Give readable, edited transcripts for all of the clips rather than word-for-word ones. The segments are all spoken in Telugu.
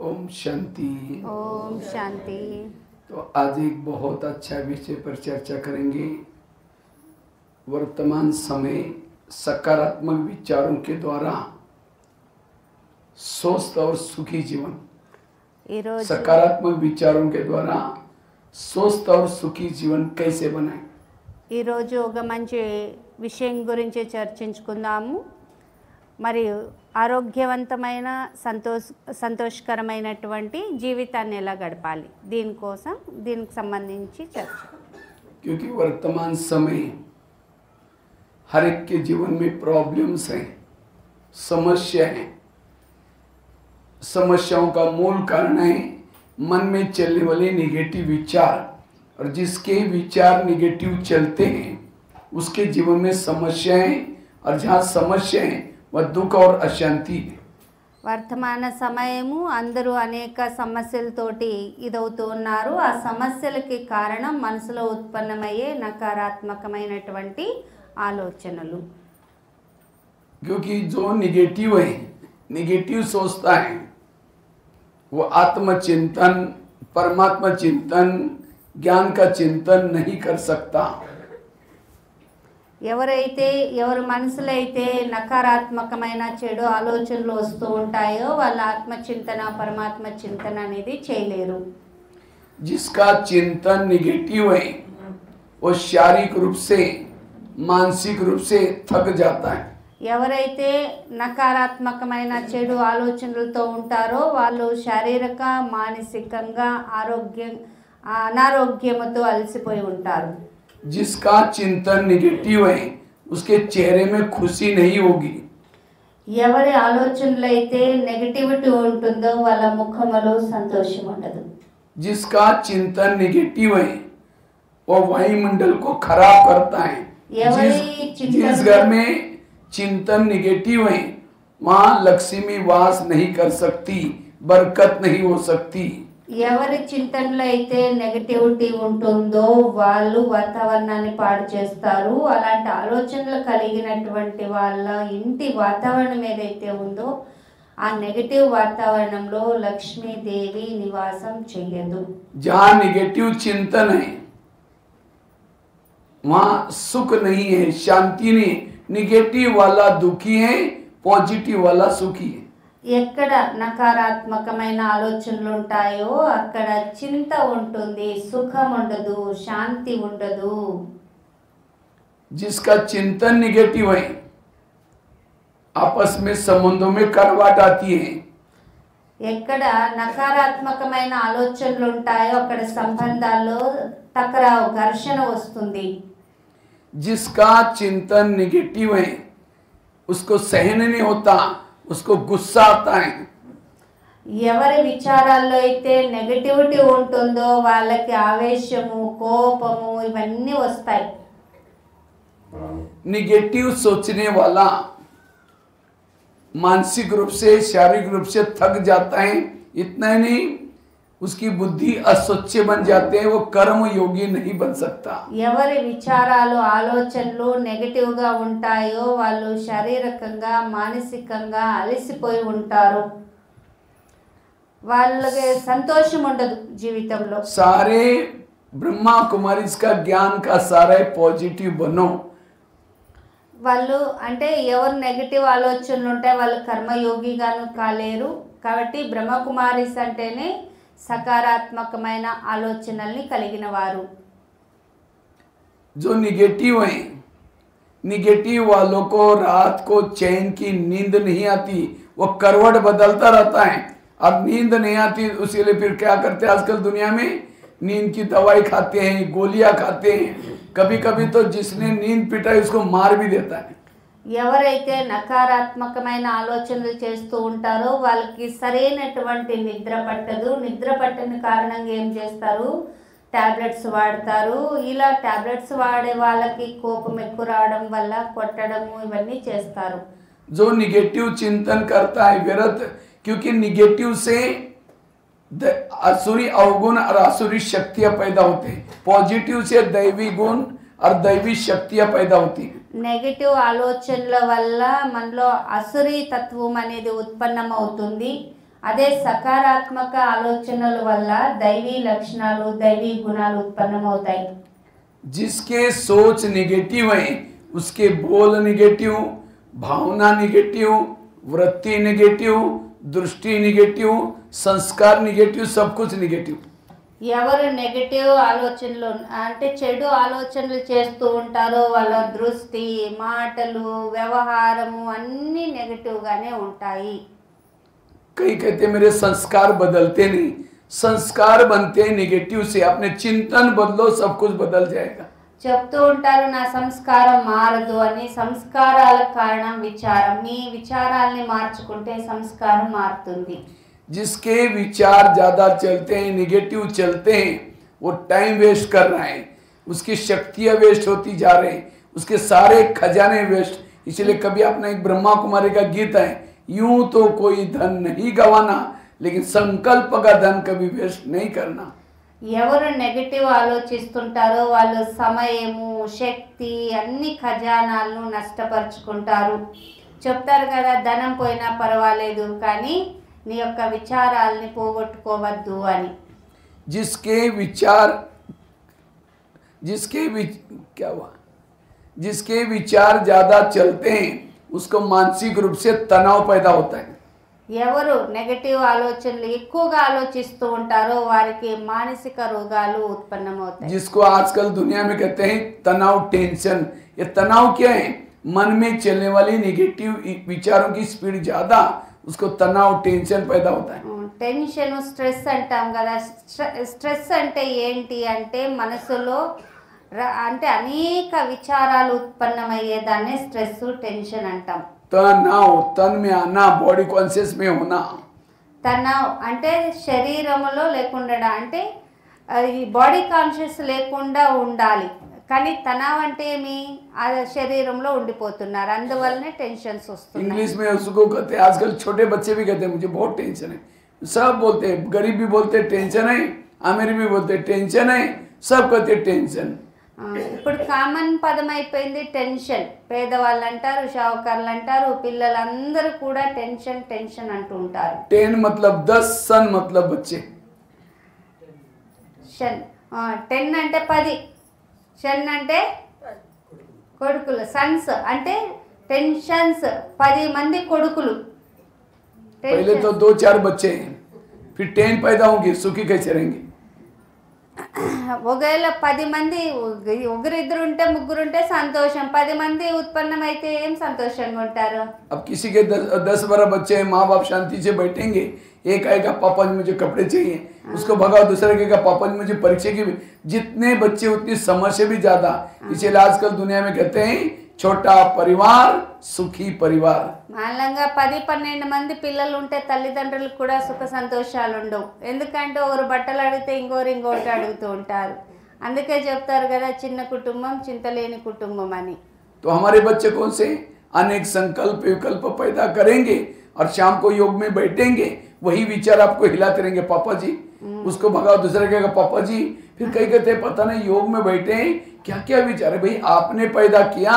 ओम शांति। ओम शांति। तो आज एक बहुत अच्छा विषय पर चर्चा करेंगे। वर्तमान समय सकारात्मक विचारों के द्वारा स्वस्थ और सुखी जीवन। सकारात्मक विचारों के द्वारा स्वस्थ और सुखी जीवन कैसे बनाएं? ఈ రోజు ఒక మంచి విషయం గురించి చర్చించుకుందాము. మరియు ఆరోగ్యవంతమైన సంతోషకరమైనటువంటి జీవితాన్ని ఎలా గడపాలి దీనికోసం దీనికి సంబంధించి చర్చ. क्योंकि वर्तमान समय हर एक के जीवन में प्रॉब्लम्स हैं, समस्या है। समस्याओं का मूल कारण है मन में चलने वाले निगेटिव विचार, और जिसके विचार निगेटिव चलते हैं उसके जीवन में समस्याएं, और जहाँ समस्या है वह दुख और अशांति है. వర్తమాన సమయము అందరూ అనేక సమస్యలతోటి ఇదవుతూ ఉన్నారు. ఆ సమస్యలకి కారణం మనసులో ఉత్పన్నమయ్యే నకారాత్మకమైనటువంటి ఆలోచనలు. क्योंकि जो निगेटिव है, निगेटिव सोचता है, वो आत्मचिंतन, परमात्मा चिंतन, ज्ञान का चिंतन नहीं कर सकता. ఎవరి మనసులో అయితే నకారాత్మకమైన చెడు ఆలోచనలు వస్తూ ఉంటాయో వాళ్ళ ఆత్మచింతన పరమాత్మ చింతన అనేది చేయలేరు. जिसका चिंतन निगेटिव है वो शारीरिक रूप से, मानसिक रूप से थक जाता है. ఎవరైతే నకారాత్మకమైన చెడు ఆలోచనలతో ఉంటారో వాళ్ళు శారీరక మానసికంగా అనారోగ్యముతో అలసిపోయి ఉంటారు. जिसका चिंतन निगेटिव है उसके चेहरे में खुशी नहीं होगी. ఎవరి ఆలోచనలు అయితే నెగటివిటీ ఉంటుందో వాళ్ళ ముఖంలో సంతోషం ఉండదు. जिसका चिंतन निगेटिव है वो वायुमंडल को खराब करता है. जिस घर में चिंतन निगेटिव है वहाँ लक्ष्मी वास नहीं कर सकती, बरकत नहीं हो सकती. ఎవరి చింతనలో అయితే నెగటివిటీ ఉంటుందో వాళ్ళు వాతావరణాన్ని పాడు చేస్తారు. అలాంటి ఆలోచనలు కలిగినటువంటి వాళ్ళ ఇంటి వాతావరణం ఏదైతే ఉందో ఆ నెగటివ్ వాతావరణంలో లక్ష్మీదేవి నివాసం చేయదు. जहाँ निगेटिव चिंतन है वहाँ सुख नहीं है, शांति नहीं. निगेटिव वाला दुखी है, पॉजिटिव वाला सुखी है. ఎక్కడ నకారాత్మకమైన ఆలోచనలు ఉంటాయో అక్కడ చింత ఉంటుంది, సుఖం ఉండదు, శాంతి ఉండదు. जिसका चिंतन निगेटिव है आपस में संबंधों में करवाट आती है. ఎక్కడ నకారాత్మకమైన ఆలోచనలు ఉంటాయో అక్కడ సంబంధాల్లో టకరావు, ఘర్షణ వస్తుంది. जिसका चिंतन निगेटिव है उसको सहन नहीं होता, उसको गुस्सा आता है. ఎవరి విచారాల్లో అయితే నెగటివిటీ ఉంటుందో వాళ్ళకి ఆవేశము, కోపము ఇవన్నీ వస్తాయి. निगेटिव सोचने वाला मानसिक रूप से, शारीरिक रूप से थक जाता है. इतना ही नहीं, उसकी बुद्धि अस्वच्छ बन जाते हैं, वो कर्म योगी नहीं बन सकता. ఎవరి విచారాలు ఆలోచనలు నెగటివ్గా ఉంటాయో వాళ్ళు శారీరకంగా మానసికంగా అలసిపోయి ఉంటారు. వాళ్ళకి సంతోషం ఉండదు జీవితంలో. सारे ब्रह्मा कुमारी का ज्ञान का सारा पॉजिटिव बनो. వాళ్ళు అంటే ఎవరు నెగటివ్ ఆలోచనలు ఉంటాయి వాళ్ళు కర్మయోగిగాను కాలేరు. కాబట్టి బ్రహ్మకుమారిస్ అంటేనే సకారాత్మకమైన ఆలోచనల్ని కలిగిన వారు. जो निगेटिव है, निगेटिव वालों को रात को चैन की नींद नहीं आती, वो करवट बदलता रहता है. अब नींद नहीं आती उसी लिए फिर क्या करते हैं आजकल दुनिया में, नींद की दवाई खाते हैं, गोलियां खाते हैं. कभी कभी तो जिसने नींद पिटाई उसको मार भी देता है. ఎవరైతే నకారాత్మకమైన ఆలోచనలు చేస్తూ ఉంటారో వాళ్ళకి సరైనటువంటి నిద్ర పట్టదు. నిద్ర పట్టని కారణంగా ఏం చేస్తారు, టాబ్లెట్స్ వాడతారు. ఇలా టాబ్లెట్స్ వాడే వాళ్ళకి కోపం ఎక్కువ రావడం వల్ల కొట్టడము ఇవన్నీ చేస్తారు. जो निगेटिव चिंतन करता है व्यर्थ, क्योंकि निगेटिव से असुरी अवगुण और असुरी शक्तियां पैदा होते हैं. पॉजिटिव से दैवी गुण और दैवी शक्तियां पैदा होती हैं. నెగటివ్ ఆలోచనల వల్ల మనలో అసురీ తత్వం అనేది ఉత్పన్నమవుతుంది. అదే సకారాత్మక ఆలోచనల వల్ల దైవీ లక్షణాలు దైవీ గుణాలు ఉత్పన్నమవుతాయి. जिसके सोच निगेटिव है उसके बोल निगेटिव, भावना निगेटिव, वृत्ति निगेटिव, दृष्टि निगेटिव, संस्कार निगेटिव, सब कुछ निगेटिव. ఎవరు నెగటివ్ ఆలోచనలు అంటే చెడు ఆలోచనలు చేస్తూ ఉంటారో వాళ్ళ దృష్టి, మాటలు, వ్యవహారము అన్నీ నెగటివ్గానే ఉంటాయి. कई कहते मेरे संस्कार बदलते नहीं, संस्कार बनते निगेटिव से. अपने चिंतन बदलो, सब कुछ बदल जाएगा. చెప్తూ ఉంటారు నా సంస్కారం మారదు అని. సంస్కారాలకు కారణం విచారం. మీ విచారాల్ని మార్చుకుంటే సంస్కారం మారుతుంది. जिसके विचार ज्यादा चलते हैं, निगेटिव चलते हैं, वो टाइम वेस्ट कर रहे हैं, उसकी शक्तियां वेस्ट होती जा रही हैं, उसके सारे खजाने वेस्ट. इसलिए कभी आपने एक ब्रह्मा कुमारी का गीत है, यूं तो कोई धन नहीं गवाना लेकिन संकल्प का धन कभी वेस्ट नहीं करना. ఎవరు నెగటివ్ ఆలోచిస్తుంటారో వాళ్ళు సమయము, శక్తి, అన్ని ఖజానాలను నష్టపరుచుకుంటారు. చెప్తారు కదా ధనం పోయినా పర్వాలేదు కానీ నీ యొక్క విచారాల్ని పోగొట్టుకోవద్దు అని. जिसके विचार जिसके विचार ज्यादा चलते हैं उसको मानसिक रूप से तनाव पैदा होता है. ఎవరు నెగటివ్ ఆలోచనలు ఎక్కువగా ఆలోచిస్తూ ఉంటారో వారికి మానసిక రోగాలు ఉత్పన్నమవుతాయి. जिसको आजकल दुनिया में कहते हैं तनाव, टेंशन. ये तनाव क्या है? मन में चलने वाली नेगेटिव विचारों की स्पीड ज्यादा, उसको तनाव, टेंशन पैदा होता है. టెన్షన్, స్ట్రెస్ అంటాం కదా. స్ట్రెస్ అంటే ఏంటి అంటే మనసులో అంటే అనేక విచారాలు ఉత్పన్నమయ్యేదాన్ని స్ట్రెస్, టెన్షన్ అంటాం. तनाव, तन में आना, बॉडी कॉन्शियस में होना. తనావ్ అంటే శరీరంలో లేకుండా అంటే ఈ బాడీ కాన్షియస్ లేకుండా ఉండాలి. కానీ తనావ్ అంటే ఏమి? ఆ శరీరంలో ఉండిపోతున్నారు, అందువల్లనే టెన్షన్స్ వస్తున్నాయి. इंग्लिश में उसको कहते हैं, आजकल छोटे बच्चे भी कहते हैं मुझे बहुत टेंशन है. सब बोलते हैं, गरीब भी बोलते हैं टेंशन है, अमीर भी बोलते हैं टेंशन है, सब कहते हैं टेंशन. ఇప్పుడు కామన్ పదం అయిపోయింది టెన్షన్. పేదవాళ్ళు అంటారు, షావుకారులు అంటారు, పిల్లలందరూ కూడా టెన్షన్ టెన్షన్ అంటూ ఉంటారు. 10 मतलब 10, सन मतलब बच्चे. 10 అంటే 10, షన్ అంటే కొడుకులు, సన్స్ అంటే టెన్షన్స్ 10 మంది కొడుకులు. पहले तो 2-4 बच्चे हैं, फिर 10 पैदा होंगे, सुखी कैसे रहेंगे? ఒకవేళ 10 మంది ఒకరిద్దరు ఉంటే ముగ్గురుంటే సంతోషం, 10 మంది ఉత్పన్నమైతే ఏం సంతోషంగా ఉంటారు. अब किसी के 10-12 बच्चे हैं, माँ बाप शांति से बैठेंगे, एक आएगा पापा जी मुझे कपड़े चाहिए, उसको भगाओ, दूसरे कहेगा पापा जी मुझे परीक्षा की. जितने बच्चे उतनी समस्या भी ज्यादा. इसीलिए आजकल दुनिया में कहते हैं छोटा परिवार सुखी परिवार. మాలంగా 10-12 మంది పిల్లలు ఉంటే తల్లిదండ్రులకు కూడా సుఖ సంతోషాలు ఉండవు. ఎందుకంటే ఒకరు బట్టలు అడిగితే ఇంకోటి అడుగుతూ ఉంటారు. అందుకే చెప్తారు కదా చిన్న కుటుంబం చింతలేని కుటుంబం అని. तो हमारे बच्चे कौन से अनेक संकल्प विकल्प पैदा करेंगे और शाम को योग में बैठेंगे, वही विचार आपको हिलाते रहेंगे, पापा जी उसको भगाओ, दूसरे कहेगा पापा जी. फिर कई कहते हैं पता नहीं योग में बैठे हैं क्या क्या विचार है. भाई आपने पैदा किया,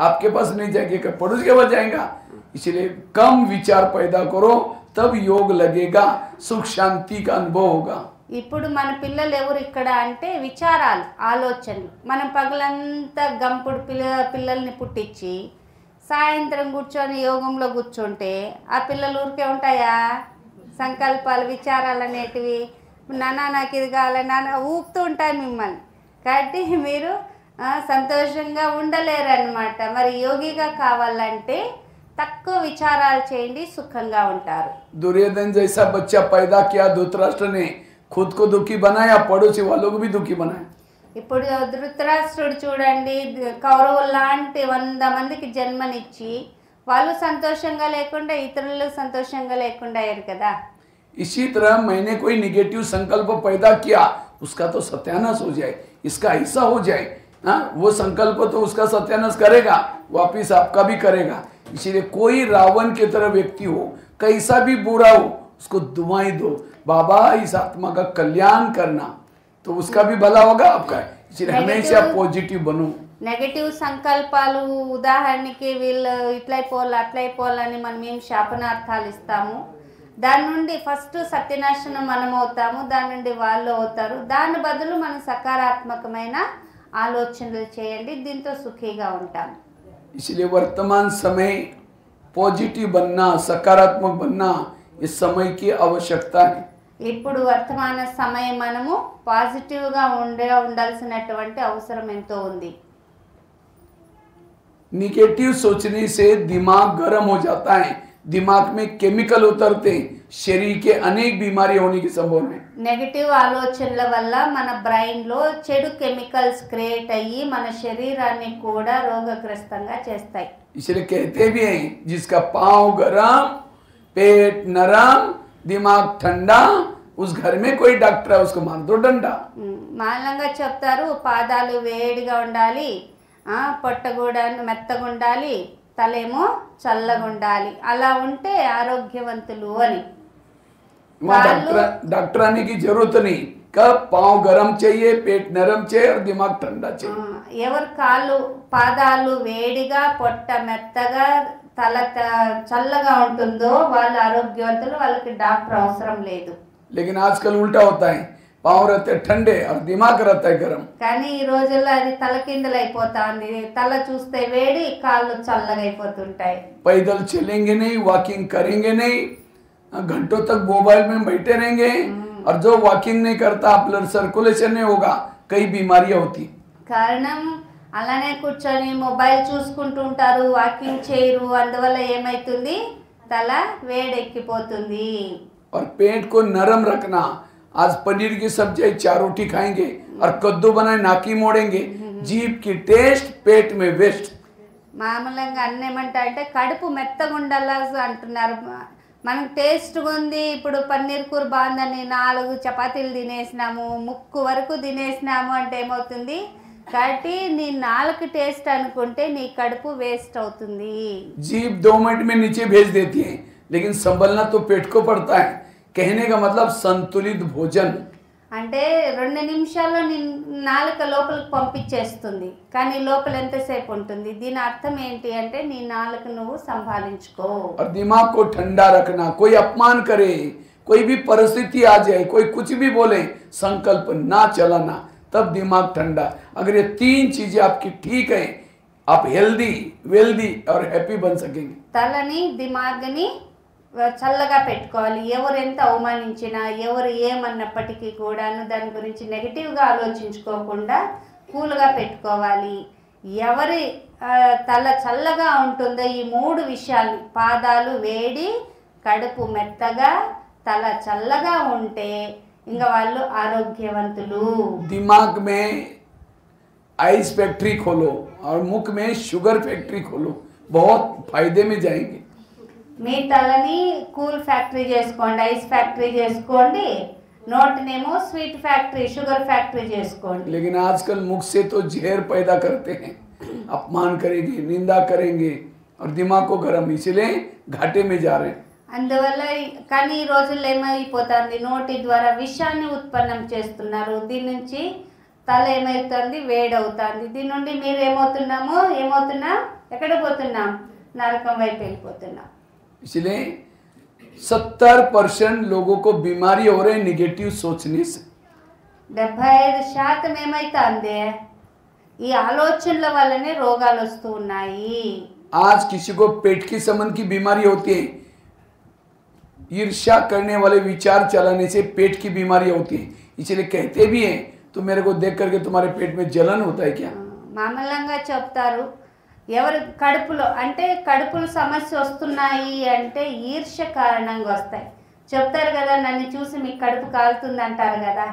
आपके पास नहीं जाएगा, पड़ोस के पास जाएगा. इसलिए कम विचार पैदा करो, तब योग लगेगा, सुख शांति का अनुभव होगा. ఇప్పుడు మన పిల్లలు ఎవరు ఇక్కడ అంటే విచారాలు, ఆలోచనలు. మనం పగలంతా గంపుడు పిల్లల్ని పుట్టించి సాయంత్రం కూర్చొని యోగంలో కూర్చుంటే ఆ పిల్లలు ఊరికే ఉంటాయా? సంకల్పాలు, విచారాలు అనేటివి నాన్న నాకు ఇది కావాలి నాన్న ఊపుతూ ఉంటాయి మిమ్మల్ని. కాబట్టి మీరు సంతోషంగా ఉండలేరు అన్నమాట. మరి యోగిగా కావాలంటే తక్కువ విచారాలు చేయండి, సుఖంగా ఉంటారు. दुर्योधन जैसा बच्चा पैदा किया धृतराष्ट्र ने, खुद को दुखी बनाया, पड़ोसी वालों को भी दुखी बनाया. ఇప్పుడు ధృతరాష్ట్రుడు చూడండి, కౌరవులు లాంటి 100 మందికి జన్మనిచ్చి వాళ్ళు సంతోషంగా లేకుండా ఇతరులు సంతోషంగా లేకుండా అయ్యారు కదా. इसी तरह मैंने कोई निगेटिव संकल्प पैदा किया, उसका तो सत्यानाश हो जाए, इसका ऐसा हो जाए. वो संकल्प तो उसका सत्यानाश करेगा, वापिस आपका भी करेगा. इसीलिए कोई रावण की तरह व्यक्ति हो, कैसा भी बुरा हो, उसको दुआएं दो, बाबा इस आत्मा का कल्याण करना, तो उसका भी भला होगा आपका. इसलिए हमेशा पॉजिटिव बनो. నెగటివ్ సంకల్పాలు ఉదాహరణకి వీళ్ళు ఇట్లయిపోవాలి అట్లయిపోవాలని మనం ఏం శాపనార్థాలు ఇస్తాము. దాని నుండి ఫస్ట్ సత్యనాశనం మనం అవుతాము, దాని నుండి వాళ్ళు అవుతారు. దాని బదులు మనం సకారాత్మకమైన ఆలోచనలు చేయండి, దీంతో సుఖీగా ఉంటాం. इसलिए वर्तमान समय पॉजिटिव बनना, सकारात्मक बनना इस समय की आवश्यकता है. ఇప్పుడు వర్తమాన సమయం మనము పాజిటివ్గా ఉండాల్సినటువంటి అవసరం ఎంతో ఉంది. निगेटिव सोचने से दिमाग गर्म हो जाता है, दिमाग में केमिकल उतरते हैं, शरीर के अनेक बीमारी होने की संभावना है. నెగటివ్ ఆలోచనల వల్ల మన బ్రెయిన్లో చెడు కెమికల్స్ క్రియేట్ అయ్యి మన శరీరాన్ని కూడా రోగగ్రస్తంగా చేస్తాయి. इसलिए कहते भी हैं जिसका पाँव गरम, पेट नरम, दिमाग ठंडा, उस घर में कोई डॉक्टर है उसको मार दो डंडा. మాలంగా చెప్తారు, పాదాలు వేడిగా ఉండాలి, పొట్ట కూడా మెత్తగా ఉండాలి, తలేమో చల్లగా ఉండాలి, అలా ఉంటే ఆరోగ్యవంతులు అని. डॉक्टर आने की जरूरत नहीं, कब पाँव गरम चाहिए, पेट नरम चाहिए और दिमाग ठंडा चाहिए. ఎవరి కాళ్ళు పాదాలు వేడిగా పొట్ట మెత్తగా తల చల్లగా ఉంటుందో వాళ్ళు ఆరోగ్యవంతులు, వాళ్ళకి డాక్టర్ అవసరం లేదు. लेकिन आजकल उल्टा होता है, पाँव रहते ठंडे और दिमाग रहता है गरम. కానీ ఈ రోజుల్లో అది తలకిందులైపోతుంది, తల చూస్తే వేడి, కాళ్ళు చల్లగా అయిపోతుంటాయి. पैदल चलेंगे नहीं, वॉकिंग करेंगे नहीं, घंटों तक मोबाइल में बैठे रहेंगे और जो वॉकिंग नहीं करता ब्लड सर्कुलेशन नहीं होगा, कई बीमारियां होती. కారణం అలానే కూర్చొని మొబైల్ చూసుకుంటూ ఉంటారు, వాకింగ్ చేయరు, అందువల్ల ఏమైతుంది, తల వేడెక్కిపోతుంది. और पेट को नरम रखना, आज पनीर की सब्जी 4 रोटी खाएंगे और कद्दू बनाए नाकी मोड़ेंगे, जीभ की टेस्ट पेट में वेस्ट. మామూలుగా అన్నేమంటా అంటే కడుపు మెత్తగా ఉండాలా అంటున్నారు. మనకు టేస్ట్గా ఉంది, ఇప్పుడు పన్నీర్ కూర బాగుందని 4 చపాతీలు తినేసినాము, ముక్కు వరకు తినేసినాము అంటే ఏమవుతుంది, కాబట్టి నీ 4 టేస్ట్ అనుకుంటే నీ కడుపు వేస్ట్ అవుతుంది. जीभ 2 मिनट में नीचे भेज देती है, लेकिन संभलना तो पेट को पड़ता है. कहने का मतलब संतुलित भोजन. అంటే 2 నిమిషాల్లో నీ నాలుక లోపలికి పంపించేస్తుంది, కానీ లోపల ఎంతసేపు ఉంటుంది. దీని అర్థం ఏంటి అంటే నీ నాలుక నువ్వు సంభాలించుకో. और दिमाग को ठंडा रखना, कोई अपमान करे, कोई भी परिस्थिति आ जाए, कोई कुछ भी बोले, संकल्प ना चलाना, तब दिमाग ठंडा. अगर ये 3 चीजें आपकी ठीक है, आप हेल्दी, वेल्दी और हैप्पी बन सकेंगे. తలని దిమాగ్ని చల్లగా పెట్టుకోవాలి. ఎవరు ఎంత అవమానించినా, ఎవరు ఏమన్నప్పటికీ కూడాను దాని గురించి నెగిటివ్గా ఆలోచించుకోకుండా కూల్గా పెట్టుకోవాలి. ఎవరి తల చల్లగా ఉంటుందో ఈ 3 విషయాలు, పాదాలు వేడి, కడుపు మెత్తగా, తల చల్లగా ఉంటే ఇంకా వాళ్ళు ఆరోగ్యవంతులు. दिमाग में आइस फैक्ट्री खोलो और मुख में शुगर फैक्ट्री खोलो, बहुत फायदे में जाएंगे. మీ తలని కూల్ ఫ్యాక్టరీ చేసుకోండి, ఐస్ ఫ్యాక్టరీ చేసుకోండి, నోటినేమో స్వీట్ ఫ్యాక్టరీ, షుగర్ ఫ్యాక్టరీ చేసుకోండి. लेकिन आजकल मुख से तो जहर पैदा करते हैं, अपमान करेंगे, निंदा करेंगे और दिमाग को गर्म, इसलिए घाटे में जा रहे हैं. అందువల్ల కానీ ఈ రోజుల్లో ఏమైపోతుంది, నోటి ద్వారా విషాన్ని ఉత్పన్నం చేస్తున్నారు. దీని నుంచి తల ఏమవుతుంది, వేడవుతుంది. దీని నుండి మీరు ఏమవుతున్నాం, ఎక్కడ పోతున్నాం, నరకం వైపు వెళ్ళిపోతున్నాం. इसलिए 70% लोगों को बीमारी हो रही है निगेटिव सोचने से. 75% ఏమైతుంది, ఈ ఆలోచనల వల్లనే రోగాలు వస్తూ ఉన్నాయి. आज किसी को पेट की संबंध की बीमारी होती है, ईर्ष्या करने वाले विचार चलाने से पेट की बीमारी होती है. इसलिए कहते भी हैं, तो मेरे को देख करके तुम्हारे पेट में जलन होता है क्या? మామూలుగా చెప్తారు, ఎవరి కడుపులో అంటే కడుపులో సమస్య వస్తున్నాయి అంటే ఈర్ష్య కారణంగా వస్తాయి. చెప్తారు కదా, నన్ను చూసి మీకు కడుపు కాలుతుంది అంటారు కదా,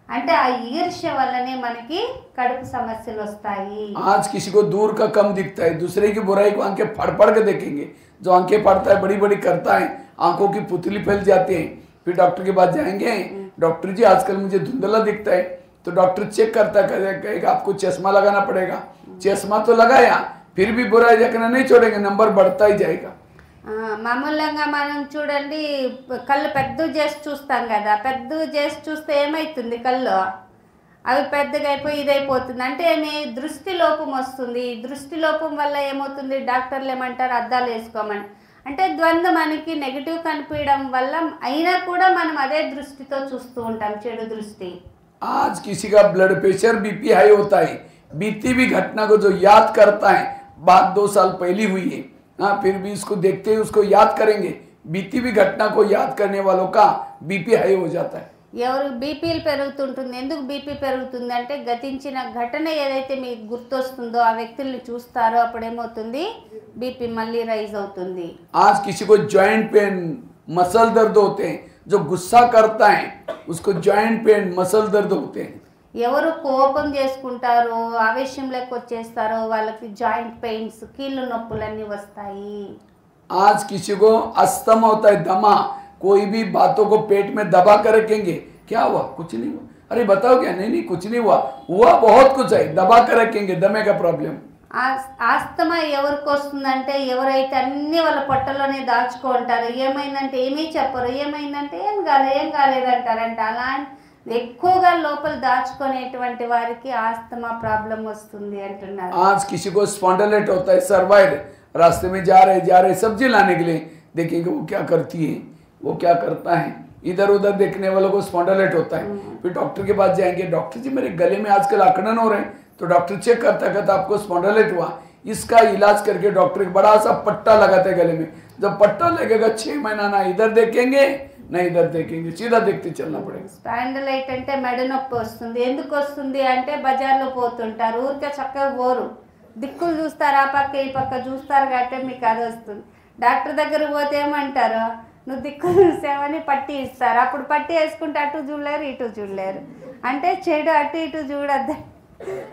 అంటే ఆ ఈర్ష్య వల్లనే మనకి కడుపు సమస్యలు వస్తాయి. आज किसी को दूर का कम दिखता है, दूसरे की बुराई को आंखें फाड़ फाड़ के देखेंगे. जो आंखें फाड़ता है, बड़ी बड़ी करता है, आंखों की पुतली फैल जाती है. फिर डॉक्टर के पास जाएंगे, डॉक्टर जी आजकल मुझे धुंधला दिखता है, तो डॉक्टर चेक करता कहेगा आपको चश्मा लगाना पड़ेगा. चश्मा तो लगाया, फिर भी बुराई देखना नहीं छोड़ेंगे, नंबर बढ़ता ही जाएगा. మామూలుగా మనం చూడండి, కళ్ళు పెద్ద చేసి చూస్తాం కదా, పెద్ద చేసి చూస్తే ఏమవుతుంది, కళ్ళు అవి పెద్దగా అయిపోయి ఇదైపోతుంది. అంటే మీ దృష్టి లోపం వస్తుంది. దృష్టి లోపం వల్ల ఏమవుతుంది, డాక్టర్లు ఏమంటారు, అద్దాలు వేసుకోమని. అంటే ద్వంద్వ మనకి నెగిటివ్ కనిపించడం వల్ల అయినా కూడా మనం అదే దృష్టితో చూస్తూ ఉంటాం, చెడు దృష్టి. आज किसी का ब्लड प्रेशर बीपी हाई होता है, बीती भी घटना को जो याद करता है, बात 2 साल पहले हुई है, हाँ फिर भी इसको देखते ही उसको याद करेंगे, बीती भी घटना को याद करने वालों का बीपी हाई हो जाता है. ఎవరు బీపీలు పెరుగుతుంటుంది, ఎందుకు బీపీ పెరుగుతుంది అంటే గతించిన ఘటన ఏదైతే మీకు గుర్తొస్తుందో ఆ వ్యక్తుల్ని చూస్తారో అప్పుడు ఏమవుతుంది, బీపీ మళ్ళీ రైజ్ అవుతుంది. आज किसी को जॉइंट पेन मसल दर्द होते हैं, जो गुस्सा करता है उसको जॉइंट पेन मसल दर्द होते हैं. ఎవరు కోపం చేసుకుంటారో ఆవేశంలోకి వచ్చేస్తారో వాళ్ళకి జాయింట్ పెయిన్స్, కీళ్ళు నొప్పులన్నీ వస్తాయి. आज किसी को अस्थमा होता है, दमा, कोई भी बातों को पेट में दबा कर रखेंगे, क्या हुआ, कुछ नहीं हुआ, अरे बताओ क्या, नहीं नहीं कुछ नहीं हुआ, हुआ बहुत कुछ है, दबा कर रखेंगे, दमे का प्रॉब्लम. ఆస్తమా ఎవరికి వస్తుందంటే ఎవరైతే అన్ని వాళ్ళ పొట్టలోనే దాచుకుంటారో, ఏమైందంటే ఏమీ చెప్పరు, ఏమైందంటే ఏం కాలేదంటారంట. అలా ఎక్కువగా లోపల దాచుకునేటువంటి వారికి ఆస్తమా ప్రాబ్లం వస్తుంది అంటున్నారు. आज किसी को स्पॉन्डिलाइट होता है, सर्वाइड, रास्ते में जा रहे सब्जी लाने के लिए, देखेंगे वो क्या करती है, वो क्या करता है, इधर उधर देखने वालों को स्पॉन्डिलाइट होता है. फिर डॉक्टर के पास जाएंगे, डॉक्टर जी मेरे गले में आजकल अकड़न हो रहे हैं, तो डॉक्टर चेक करता कहता आपको स्पॉन्डिलाइट हुआ, इसका इलाज करके डॉक्टर एक बड़ा सा पट्टा लगाते हैं गले में. जब पट्टा लगेगा 6 महीना ना इधर देखेंगे ना इधर देखेंगे, सीधा देखते चलना पड़ेगा. స్పాండిలైట్ అంటే మెడ నొప్పి వస్తుంది. ఎందుకు వస్తుంది అంటే బజార్లో పోతుంటారు, ఊరికే చక్కగా పోరు, దిక్కులు చూస్తారు, ఆ పక్క ఈ పక్క చూస్తారు కాబట్టి మీకు అది వస్తుంది. డాక్టర్ దగ్గర పోతే ఏమంటారు, నువ్వు దిక్కులు చూసావని పట్టి ఇస్తారు. అప్పుడు పట్టి వేసుకుంటే అటు చూడలేరు ఇటు చూడలేరు, అంటే చెడు అటు ఇటు చూడద్దు,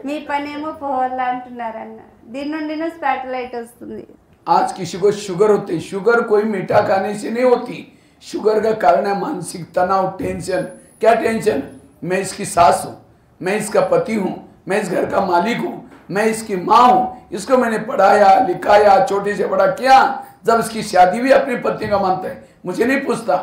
మీ పని ఏమో పోవాలా అంటున్నారు అన్న. దీని నుండి స్పాటిలైట్ వస్తుంది. आज किसी को शुगर होती है, शुगर कोई मीठा खाने से नहीं होती, शुगर का कारण है मानसिक तनाव, टेंशन. क्या टेंशन, मैं इसकी सास हूँ, मैं इसका पति हूँ, मैं इस घर का मालिक हूँ, मैं इसकी माँ हूँ, इसको मैंने पढ़ाया लिखाया छोटे से बड़ा किया, जब इसकी शादी भी अपनी पत्नी का मानता है, मुझे नहीं पूछता.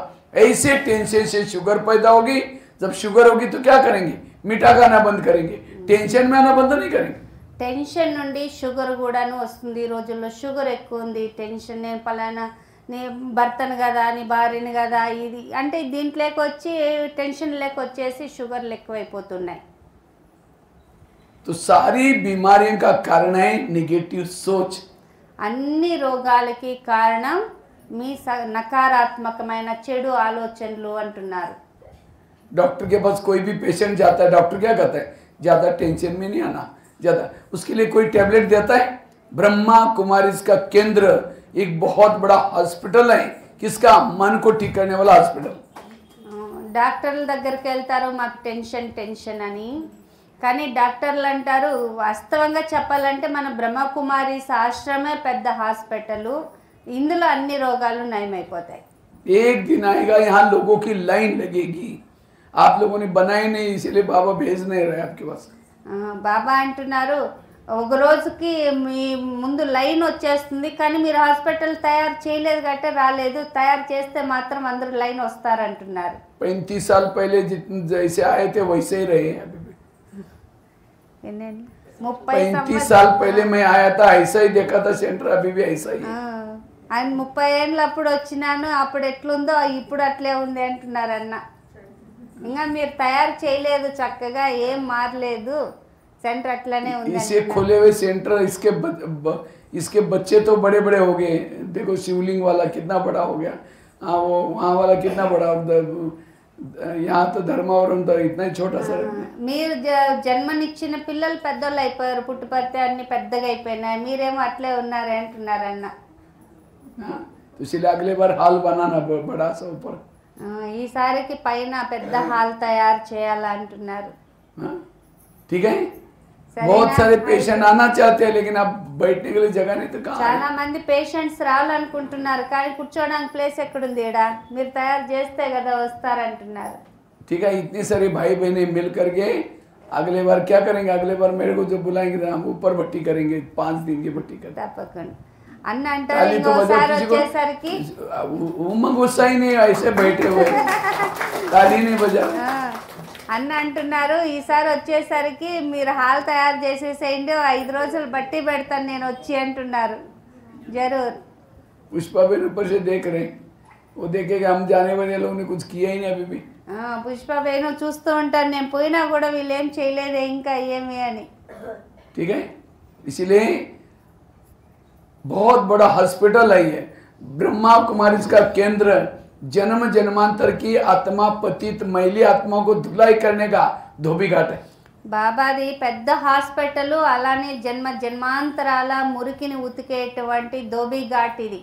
ऐसे टेंशन से शुगर पैदा होगी. जब शुगर होगी तो क्या करेंगे, मीठा खाना बंद करेंगे, टेंशन में आना बंद नहीं करेंगे. టెన్షన్ నుండి షుగర్ కూడాను వస్తుంది. ఈ రోజుల్లో షుగర్ ఎక్కువ ఉంది, టెన్షన్, నేను పలానా నీ భర్తను కదా నీ భార్యని కదా ఇది అంటే దీంట్లోకి వచ్చి టెన్షన్ లేక వచ్చేసి షుగర్లు ఎక్కువైపోతున్నాయి. तो सारी बीमारियों का कारण है निगेटिव सोच. అన్ని రోగాలకి కారణం మీ నకారాత్మకమైన చెడు ఆలోచనలు అంటున్నారు. डॉक्टर के पास कोई भी पेशेंट जाता है, डॉक्टर क्या कहता है, ज़्यादा टेंशन में नहीं आना, ज़्यादा, उसके लिए कोई टैबलेट देता है. ब्रह्मा कुमारी का केंद्र एक बहुत बड़ा हॉस्पिटल है, किसका, मन को ठीक करने वाला हॉस्पिटल. డాక్టర్ల దగ్గరికి వెళ్తారు, మాకు టెన్షన్ అని, కానీ డాక్టర్లు అంటారు వాస్తవంగా చెప్పాలంటే మన బ్రహ్మకుమారి ఆశ్రమే పెద్ద హాస్పిటల్, ఇందులో అన్ని రోగాలు నయమైపోతాయి. एक दिन आएगा यहाँ लोगों की लाइन लगेगी, आप लोगों ने बनाए नहीं इसलिए बाबा भेज नहीं रहे आपके पास. బాబా అంటున్నారు ఒక రోజుకి మీ ముందు లైన్ వచ్చేస్తుంది, కానీ మీరు హాస్పిటల్ తయారు చేయలేదు కాబట్టి రాలేదు, తయారు చేస్తే మాత్రం అందరూ లైన్ వస్తారంటున్నారు. 35 साल पहले जितने जैसे आए थे वैसे ही रहे अभी भी. 35 साल पहले मैं आया था, ऐसा ही देखा था सेंटर, अभी भी ऐसा ही. ఆయన 30 ఏళ్ళు అప్పుడు వచ్చినాను, అప్పుడు ఎట్లుందో ఇప్పుడు అట్లే ఉంది అంటున్నారు అన్న. ఇంకా మీరు తయారు చేయలేదు, చక్కగా ఏం మారలేదు, सेंटर अटलाने इसे खोले हुए सेंटर, इसके बच्चे तो बड़े बड़े हो गए. देखो शिवलिंग वाला कितना बड़ा हो गया, हाँ वो वहाँ वाला कितना बड़ा, यहाँ तो धर्मवరం तो इतना ही छोटा सा. మీరు జన్మనిచ్చిన పిల్లలు పెద్దోళ్ళు అయిపోయారు, పుట్టుపర్తి అన్ని పెద్దగా అయిపోయినాయి, మీరేమో అట్లే ఉన్నారే అంటున్నారన్న. तो इसलिए अगले बार हाल बनाना बड़ा सा ऊपर, ఈసారికి పైన పెద్ద హాల్ తయారు చేయాలంటున్నారు. ठीक है. बहुत सारे पेशेंट आना चाहते हैं लेकिन अब बैठने के लिए जगह नहीं, तो कहाँ చాలా మంది పేషెంట్స్ రావాలనుకుంటున్నారు, కానీ కూర్చోడానికి ప్లేస్ ఎక్కడుంది, ఏడా మీరు తయారు చేస్తే కదా వస్తారంటున్నారు. ठीक है. इतनी सारी भाई बहनें मिल करके अगले बार क्या करेंगे, अगले बार मेरे को जो बुलाएंगे हम ऊपर भट्टी करेंगे, 5 दिन की भट्टी करेंगे. తప్పకుండా అన్న అంటారు ఇంకోసారి వచ్చేసరికి उमंग गुस्सा ही नहीं, ऐसे बैठे हुए ताली नहीं बजा. అన్న అంటున్నారు ఈసారి వచ్చేసరికి మీరు హాల్ తయారు చేసేసేయండి, 5 రోజులు బట్టి పెడతాను నేను వచ్చి అంటున్నారు. జరూర్ पुष्पा बहन ऊपर से देख रहे हैं, वो देखेगा हम जाने वाले लोगों ने कुछ किया ही नहीं अभी भी। పుష్ప వేణు చూస్తూ ఉంటారు, నేను పోయినా కూడా వీళ్ళు ఏం చేయలేదే ఇంకా ఏమి అని. ठीक है, इसलिए बहुत बड़ा हॉस्पिटल है ये। ब्रह्मा कुमारी का केंद्र जन्म जन्मांतर की आत्मा पतित मैली आत्मा को धुलाई करने का धोबी घाट है। బాబాది పెద్ద హాస్పిటల్, అలానే జన్మ జన్మాంతరాల మురికిని ఉతికేటువంటి ధోబీ ఘాట్ ఇది.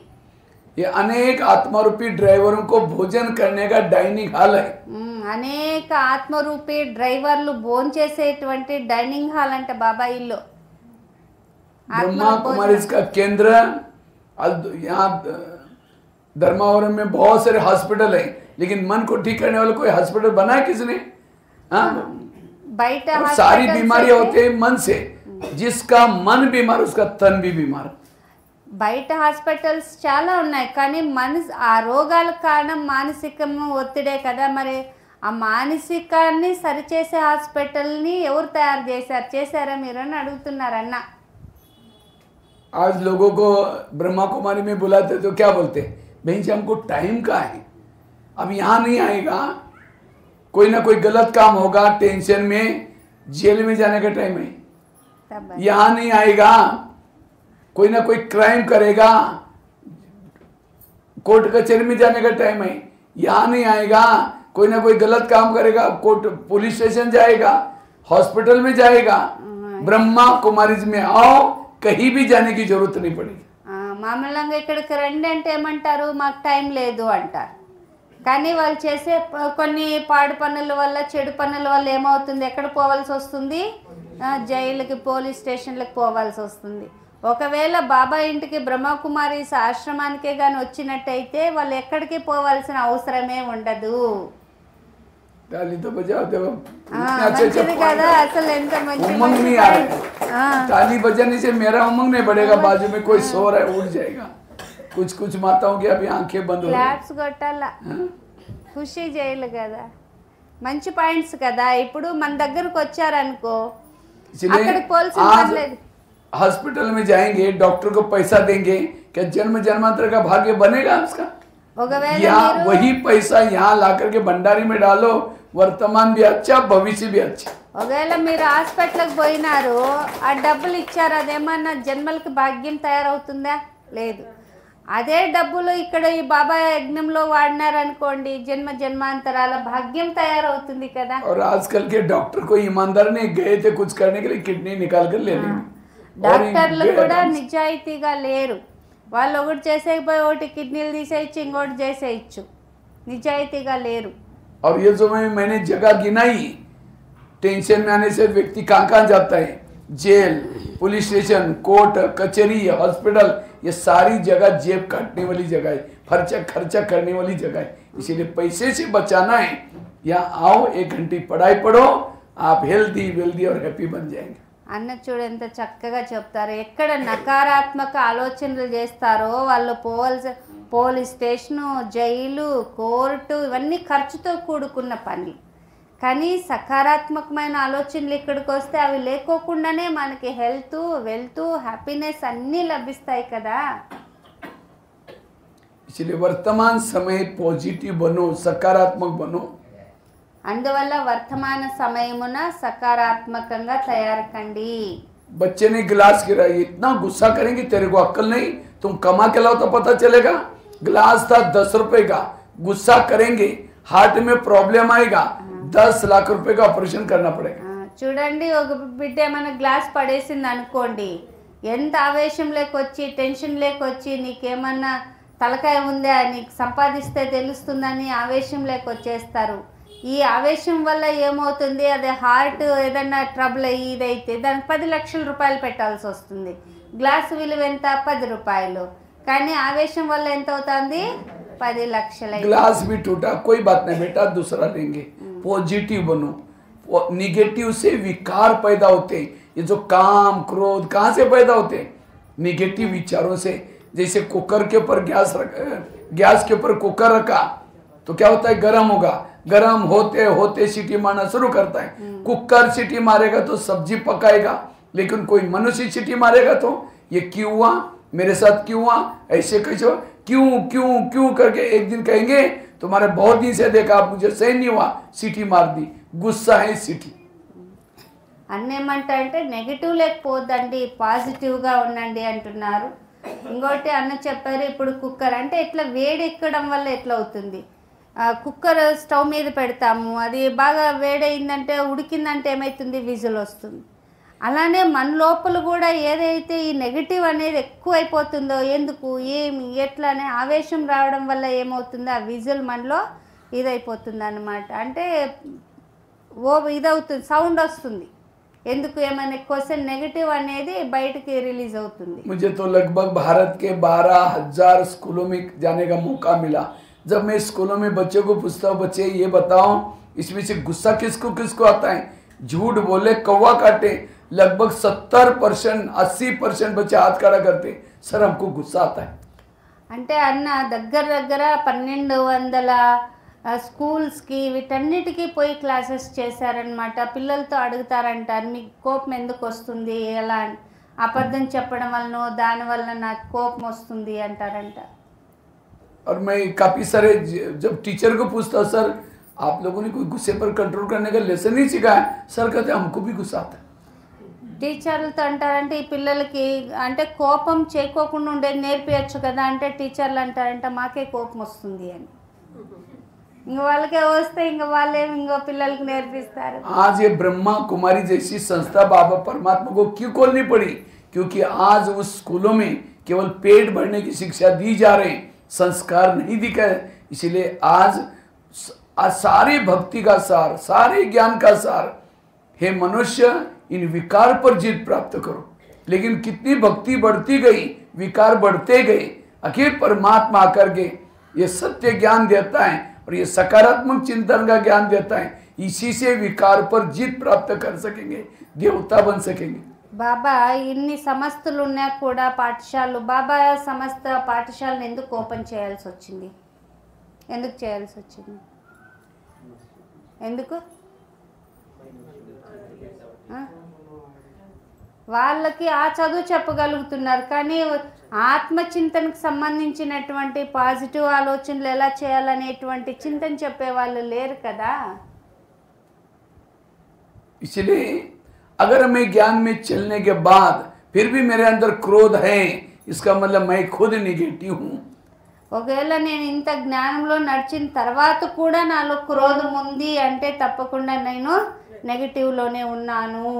ये अनेक आत्मा रूपी ड्राइवरों को भोजन करने का डाइनिंग हॉल है। అనేక ఆత్మరూపీ డ్రైవర్లు భోంచేసేటువంటి డైనింగ్ హాల్ అంట బాబా ఇల్లు. ब्रह्मा कुमारी का केंद्र, यहाँ धर्मावरम में बहुत सारे हॉस्पिटल है, लेकिन मन को ठीक करने वाला कोई हॉस्पिटल बना है किसने? బయట और सारी बीमारियां होती है मन से। जिसका मन बीमार उसका तन भी बीमार। బయట హాస్పిటల్స్ చాలా ఉన్నాయి, కానీ ఆ రోగాలకు కారణం మానసికము ఒత్తిడే కదా. మరి ఆ మానసికాన్ని సరిచేసే హాస్పిటల్ని ఎవరు తయారు చేశారా మీరు అని అడుగుతున్నారన్న. आज लोगों को ब्रह्मा कुमारी में बुलाते तो क्या बोलते? बहन जी हमको टाइम का है, अब यहाँ नहीं आएगा, कोई ना कोई गलत काम होगा, टेंशन में जेल में जाने का टाइम है। यहाँ नहीं आएगा, कोई ना कोई क्राइम करेगा, कोर्ट कचहरी में जाने का टाइम है। यहाँ नहीं आएगा, कोई ना कोई गलत काम करेगा, कोर्ट पुलिस स्टेशन जाएगा, हॉस्पिटल में जाएगा। ब्रह्मा कुमारी में आओ, कहीं भी जाने की जरूरत नहीं पड़ेगी। మామూలుగా ఇక్కడికి రండి అంటే ఏమంటారు, మాకు టైం లేదు అంటారు. కానీ వాళ్ళు చేసే కొన్ని పాడు పనుల వల్ల, చెడు పనుల వల్ల ఏమవుతుంది, ఎక్కడ పోవాల్సి వస్తుంది? జైలుకి, పోలీస్ స్టేషన్లకు పోవాల్సి వస్తుంది. ఒకవేళ బాబా ఇంటికి బ్రహ్మకుమారి ఆశ్రమానికే కానీ వచ్చినట్టయితే వాళ్ళు ఎక్కడికి పోవాల్సిన అవసరమే ఉండదు. మంచిది కదా, అసలు ఎంత మంచి ताली बजाने से मेरा उमंग नहीं बढ़ेगा, बाजू में कोई सो रहा है उठ जाएगा। कुछ कुछ माताओं की अभी आंखें बंद हो रही। క్లాప్స్ కొట్టాల, ఖుషి చేయాలి కదా. మంచి పాయింట్స్ కదా. ఇప్పుడు మన దగ్గరకు వచ్చారనుకో, అక్కడికి పోల్సిన పర్లేదు. हॉस्पिटल में जाएंगे, डॉक्टर को पैसा देंगे, क्या जन्म जन्मांतर का भाग्य बनेगा उसका? वही पैसा यहाँ ला करके भंडारी में डालो, वर्तमान भी अच्छा, भविष्य भी अच्छा। ఒకవేళ మీరు హాస్పిటల్కి పోయినారు, ఆ డబ్బులు ఇచ్చారు, అదేమన్నా జన్మలకి భాగ్యం తయారవుతుందా? లేదు. అదే డబ్బులు ఇక్కడ ఈ బాబా యజ్ఞంలో వాడినారనుకోండి, జన్మ జన్మాంతరాల భాగ్యం తయారవుతుంది కదా. और आजकल के डॉक्टर को ईमानदार नहीं, गए थे कुछ करने के लिए किडनी निकाल कर ले ली। డాక్టర్లు కూడా నిజాయితీగా లేరు. వాళ్ళు ఒకటి చేసేకపోయి ఒకటి కిడ్నీలు తీసేయచ్చు, ఇంకోటి చేసేయచ్చు. నిజాయితీగా లేరు. और ये जो मैंने जगह गिनाई, टेंशन में आने से व्यक्ति कहाँ कहाँ जाता है, जेल, पुलिस स्टेशन, कोर्ट कचहरी, हॉस्पिटल, ये सारी जगह जेब काटने वाली जगह है, खर्चा करने वाली जगह है। इसीलिए पैसे से बचाना है। यहाँ आओ, 1 घंटे पढ़ाई पढ़ो, आप हेल्दी वेल्दी और हैप्पी बन जाएंगे। అన్న చూడు ఎంత చక్కగా చెప్తారు. ఎక్కడ నకారాత్మక ఆలోచనలు చేస్తారో వాళ్ళు పోలీస్ స్టేషను, జైలు, కోర్టు ఇవన్నీ ఖర్చుతో కూడుకున్న పనులు. కానీ సకారాత్మకమైన ఆలోచనలు ఇక్కడికి వస్తే అవి లేకోకుండానే మనకి హెల్త్, వెల్త్, హ్యాపీనెస్ అన్నీ లభిస్తాయి కదా. इसलिए वर्तमान समय पॉजिटिव बनो, सकारात्मक बनो। అందువల్ల వర్తమాన సమయమున సకారాత్మకంగా తయారకండి. बच्चे ने गिलास गिराया, इतना गुस्सा करेंगे, तेरे को अक्ल नहीं, तुम कमा के लाओ तो पता चलेगा। गिलास था 10 रुपए का, गुस्सा करेंगे, हार्ट में प्रॉब्लम आएगा, 10 लाख रुपए का ऑपरेशन करना पड़ेगा। చూడండి, ఒక బిడ్డ ఏమైనా గ్లాస్ పడేసింది అనుకోండి, ఎంత ఆవేశం లేకొచ్చి, టెన్షన్ లేకొచ్చి, నీకేమన్నా తలకాయ ఉందా, నీకు సంపాదిస్తే తెలుస్తుందని ఆవేశం లేకొచ్చేస్తారు. ఈ ఆవేశం వల్ల ఏమవుతుంది, అదే హార్ట్ ఏదన్నా ట్రబుల్ అయ్యి ఇదైతే దానికి 10 లక్షల రూపాయలు పెట్టాల్సి వస్తుంది. గ్లాసు విలువ ఎంత? 10 రూపాయలు. కానీ ఆవేశం వల్ల ఎంత అవుతుంది? 10 లక్షలు. ग्लास भी टूटा, कोई बात नहीं बेटा, दूसरा लेंगे। पॉजिटिव बनो। निगेटिव से विकार पैदा होते हैं। ये जो काम क्रोध कहाँ से पैदा होते हैं? निगेटिव विचारों से। जैसे कुकर के ऊपर गैस के ऊपर कुकर रखा तो क्या होता है, गर्म होगा, गर्म होते होते सीटी मारना शुरू करता है। कुकर सीटी मारेगा तो सब्जी पकाएगा, लेकिन कोई मनुष्य सीटी मारेगा तो ये क्यों हुआ, मेरे साथ क्यों हुआ, ऐसे कैसे, क्यों क्यों क्यों करके एक दिन कहेंगे तुम्हारे बहुत दिन से देखा आप मुझे सही नहीं हुआ, सीटी मार दी, गुस्सा है सीटी। అన్న ఏమంటారంటే నెగిటివ్ లేకపోద్దండి, పాజిటివ్గా ఉండండి అంటున్నారు. ఇంకోటి అన్న చెప్పారు, ఇప్పుడు కుక్కర్ అంటే ఇట్లా వేడి ఎక్కడం వల్ల ఎట్లా అవుతుంది, కుక్కర్ స్టవ్ మీద పెడతాము, అది బాగా వేడైందంటే ఉడికిందంటే ఏమవుతుంది, విజిల్ వస్తుంది. అలానే మన లోపల కూడా ఏదైతే ఈ నెగిటివ్ అనేది ఎక్కువ అయిపోతుందో, ఎందుకు ఏమి ఎట్లా అనే ఆవేశం రావడం వల్ల ఏమవుతుందో ఆ విజిల్ మనలో ఇదైపోతుంది అన్నమాట. అంటే ఇదవుతుంది, సౌండ్ వస్తుంది. ఎందుకు ఏమైనా క్వశ్చన్ నెగటివ్ అనేది బయటికి రిలీజ్ అవుతుంది. मुझे तो लगभग भारत के 12,000 स्कूलों में जाने का मौका मिला. जब मैं स्कूलों में बच्चों को पूछता हूँ, बच्चे ये बताओ इसमें से गुस्सा किसको किसको आता है, झूठ बोले कौवा काटे, लगभग 70% 80% बच्चे हाथ खड़ा करते, सर हमको गुस्सा आता है. అంటే అన్న దగ్గర దగ్గర 1200 స్కూల్స్కి వీటన్నిటికీ పోయి క్లాసెస్ చేశారనమాట. పిల్లలతో అడుగుతారంటారు, మీకు కోపం ఎందుకు వస్తుంది, ఎలా అబద్ధం చెప్పడం వలన దానివల్ల నాకు కోపం వస్తుంది అంటారంట. और मैं काफ़ी सारे जब टीचर को पूछता हूँ, सर आप लोगों ने कोई गुस्से पर कंट्रोल करने का लेसन नहीं सिखाया, सर कहते हमको भी गुस्सा आता है. టీచర్లతో అంటారంటే ఈ పిల్లలకి అంటే కోపం చేయకోకుండా ఉండేది నేర్పించచ్చు కదా అంటే టీచర్లు అంటారంట మాకే కోపం వస్తుంది అని. ఇంక వాళ్ళకే వస్తే ఇంక వాళ్ళేమి ఇంకో పిల్లలకి నేర్పిస్తారు. आज ये ब्रह्मा कुमारी जैसी संस्था बाबा परमात्मा को क्यों खोलनी पड़ी, क्योंकि आज उस स्कूलों में केवल पेट भरने की शिक्षा दी जा रही, संस्कार नहीं दिखा है. इसलिए आज सारी भक्ति का सार, सारे ज्ञान का सार, हे मनुष्य इन विकार पर जीत प्राप्त करो. लेकिन कितनी भक्ति बढ़ती गई, विकार बढ़ते गए, आखिर परमात्मा आकर के ये सत्य ज्ञान देता है और ये सकारात्मक चिंतन का ज्ञान देता है. इसी से विकार पर जीत प्राप्त कर सकेंगे, देवता बन सकेंगे. బాబా ఇన్ని సంస్థలు ఉన్నా కూడా పాఠశాలలు, బాబా సమస్త పాఠశాలను ఎందుకు ఓపెన్ చేయాల్సి వచ్చింది, ఎందుకు చేయాల్సి వచ్చింది, ఎందుకు వాళ్ళకి ఆ చదువు చెప్పగలుగుతున్నారు కానీ ఆత్మచింతనకు సంబంధించినటువంటి పాజిటివ్ ఆలోచనలు ఎలా చేయాలనేటువంటి చింతన చెప్పే వాళ్ళు లేరు కదా. इसलिए अगर मैं ज्ञान में चलने के बाद फिर भी मेरे अंदर क्रोध है, इसका मतलब मैं खुद निगेटिव हूँ. ఒకవేళ నేను ఇంత జ్ఞానంలో నడిచిన తర్వాత కూడా నాలో క్రోధం ఉంది అంటే తప్పకుండా నేను నెగటివ్లోనే ఉన్నాను.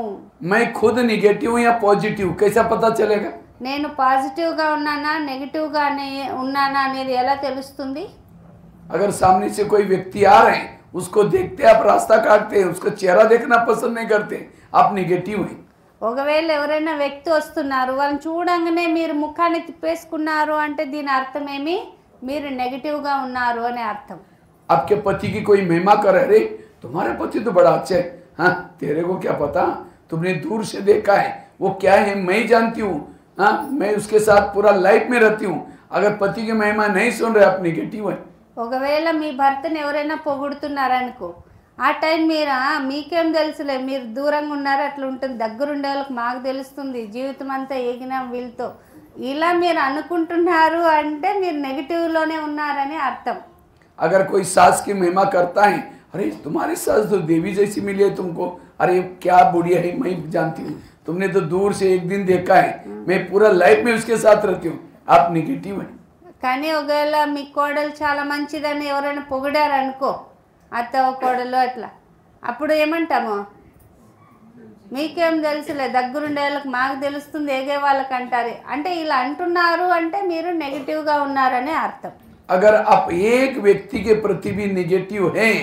मैं खुद निगेटिव या पॉजिटिव कैसा पता चलेगा? నేను పాజిటివ్గా ఉన్నానా నెగిటివ్గా ఉన్నానా అనేది ఎలా తెలుస్తుంది? अगर सामने से कोई व्यक्ति आ रहे हैं, उसको देखते आप रास्ता काटते हैं, उसका चेहरा देखना पसंद नहीं करते, आप निगेटिव हैं. ఒకవేళ ఎవరైనా వ్యక్తి వస్తున్నారు, వాళ్ళని చూడంగానే మీరు ముఖాన్ని తిప్పేసుకున్నారు అంటే దీని అర్థం ఏమి, మీరు నెగిటివ్గా ఉన్నారు అనే అర్థం. आपके पति की कोई महिमा करे, अरे तुम्हारे पति तो बड़ा अच्छा है, हाँ तेरे को क्या पता, तुमने दूर से देखा है, वो क्या है मैं जानती हूँ, हाँ मैं उसके साथ पूरा लाइफ में रहती हूँ. अगर पति की महिमा नहीं सुन रहे, आप निगेटिव है. ఒకవేళ మీ భర్తను ఎవరైనా పొగుడుతున్నారనుకో, ఆ టైం మీరు మీకేం తెలుసులే, మీరు దూరంగా ఉన్నారు అట్లా ఉంటుంది, దగ్గరుండే వాళ్ళకి మాకు తెలుస్తుంది, జీవితం అంతా ఏగినాం వీళ్ళతో, ఇలా మీరు అనుకుంటున్నారు అంటే మీరు నెగిటివ్లోనే ఉన్నారని అర్థం. अगर कोई सास की महिमा करता है, अरे तुम्हारी सास तो देवी जैसी मिली है तुमको, अरे क्या बुढ़िया है मैं जानती हूँ, तुमने तो दूर से एक दिन देखा है, मैं पूरा लाइफ में उसके साथ रहती हूँ, आप निगेटिव है. కానీ ఒకవేళ మీ కోడలు చాలా మంచిదని ఎవరైనా పొగిడారు అనుకో, అత్త కోడలు అట్లా, అప్పుడు ఏమంటాము, మీకేం తెలుసులే దగ్గరుండే వాళ్ళకి మాకు తెలుస్తుంది ఏగే వాళ్ళకి అంటారు అంటే ఇలా అంటున్నారు అంటే మీరు నెగిటివ్గా ఉన్నారనే అర్థం. अगर आप एक व्यक्ति के प्रति भी निगेटिव हैं,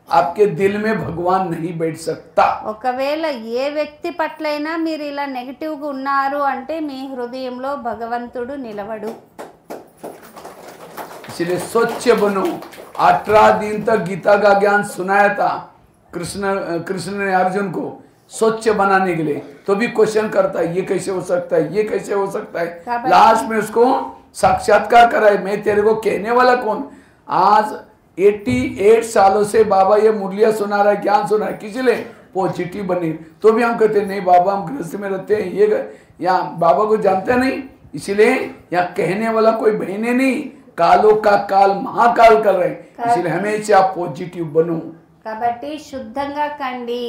आपके दिल में भगवान नहीं बैठ सकता. ఒకవేళ ఏ వ్యక్తి పట్లైనా మీరు ఇలా నెగిటివ్గా ఉన్నారు అంటే మీ హృదయంలో భగవంతుడు నిలవడు. इसलिए स्वच्छ बनो. 18 दिन तक गीता का ज्ञान सुनाया था कृष्ण ने अर्जुन को स्वच्छ बनाने के लिए, तो भी क्वेश्चन करता है ये कैसे हो सकता है, ये कैसे हो सकता है. लास्ट में उसको साक्षात्कार कराए, मैं तेरे को कहने वाला कौन. आज 88 सालों से बाबा ये मुरलिया सुना रहा है, ज्ञान सुना है, किसी लिए पॉजिटिव बने, तो भी हम कहते नहीं बाबा हम गृहस्थ में रहते हैं, ये यहाँ बाबा को जानते नहीं. इसलिए यहाँ कहने वाला कोई बहने नहीं, कालों का काल महाकाल कर रहे हैं, इसलिए हमेशा पॉजिटिव बनो। కాబట్టి శుద్ధంగా కండి.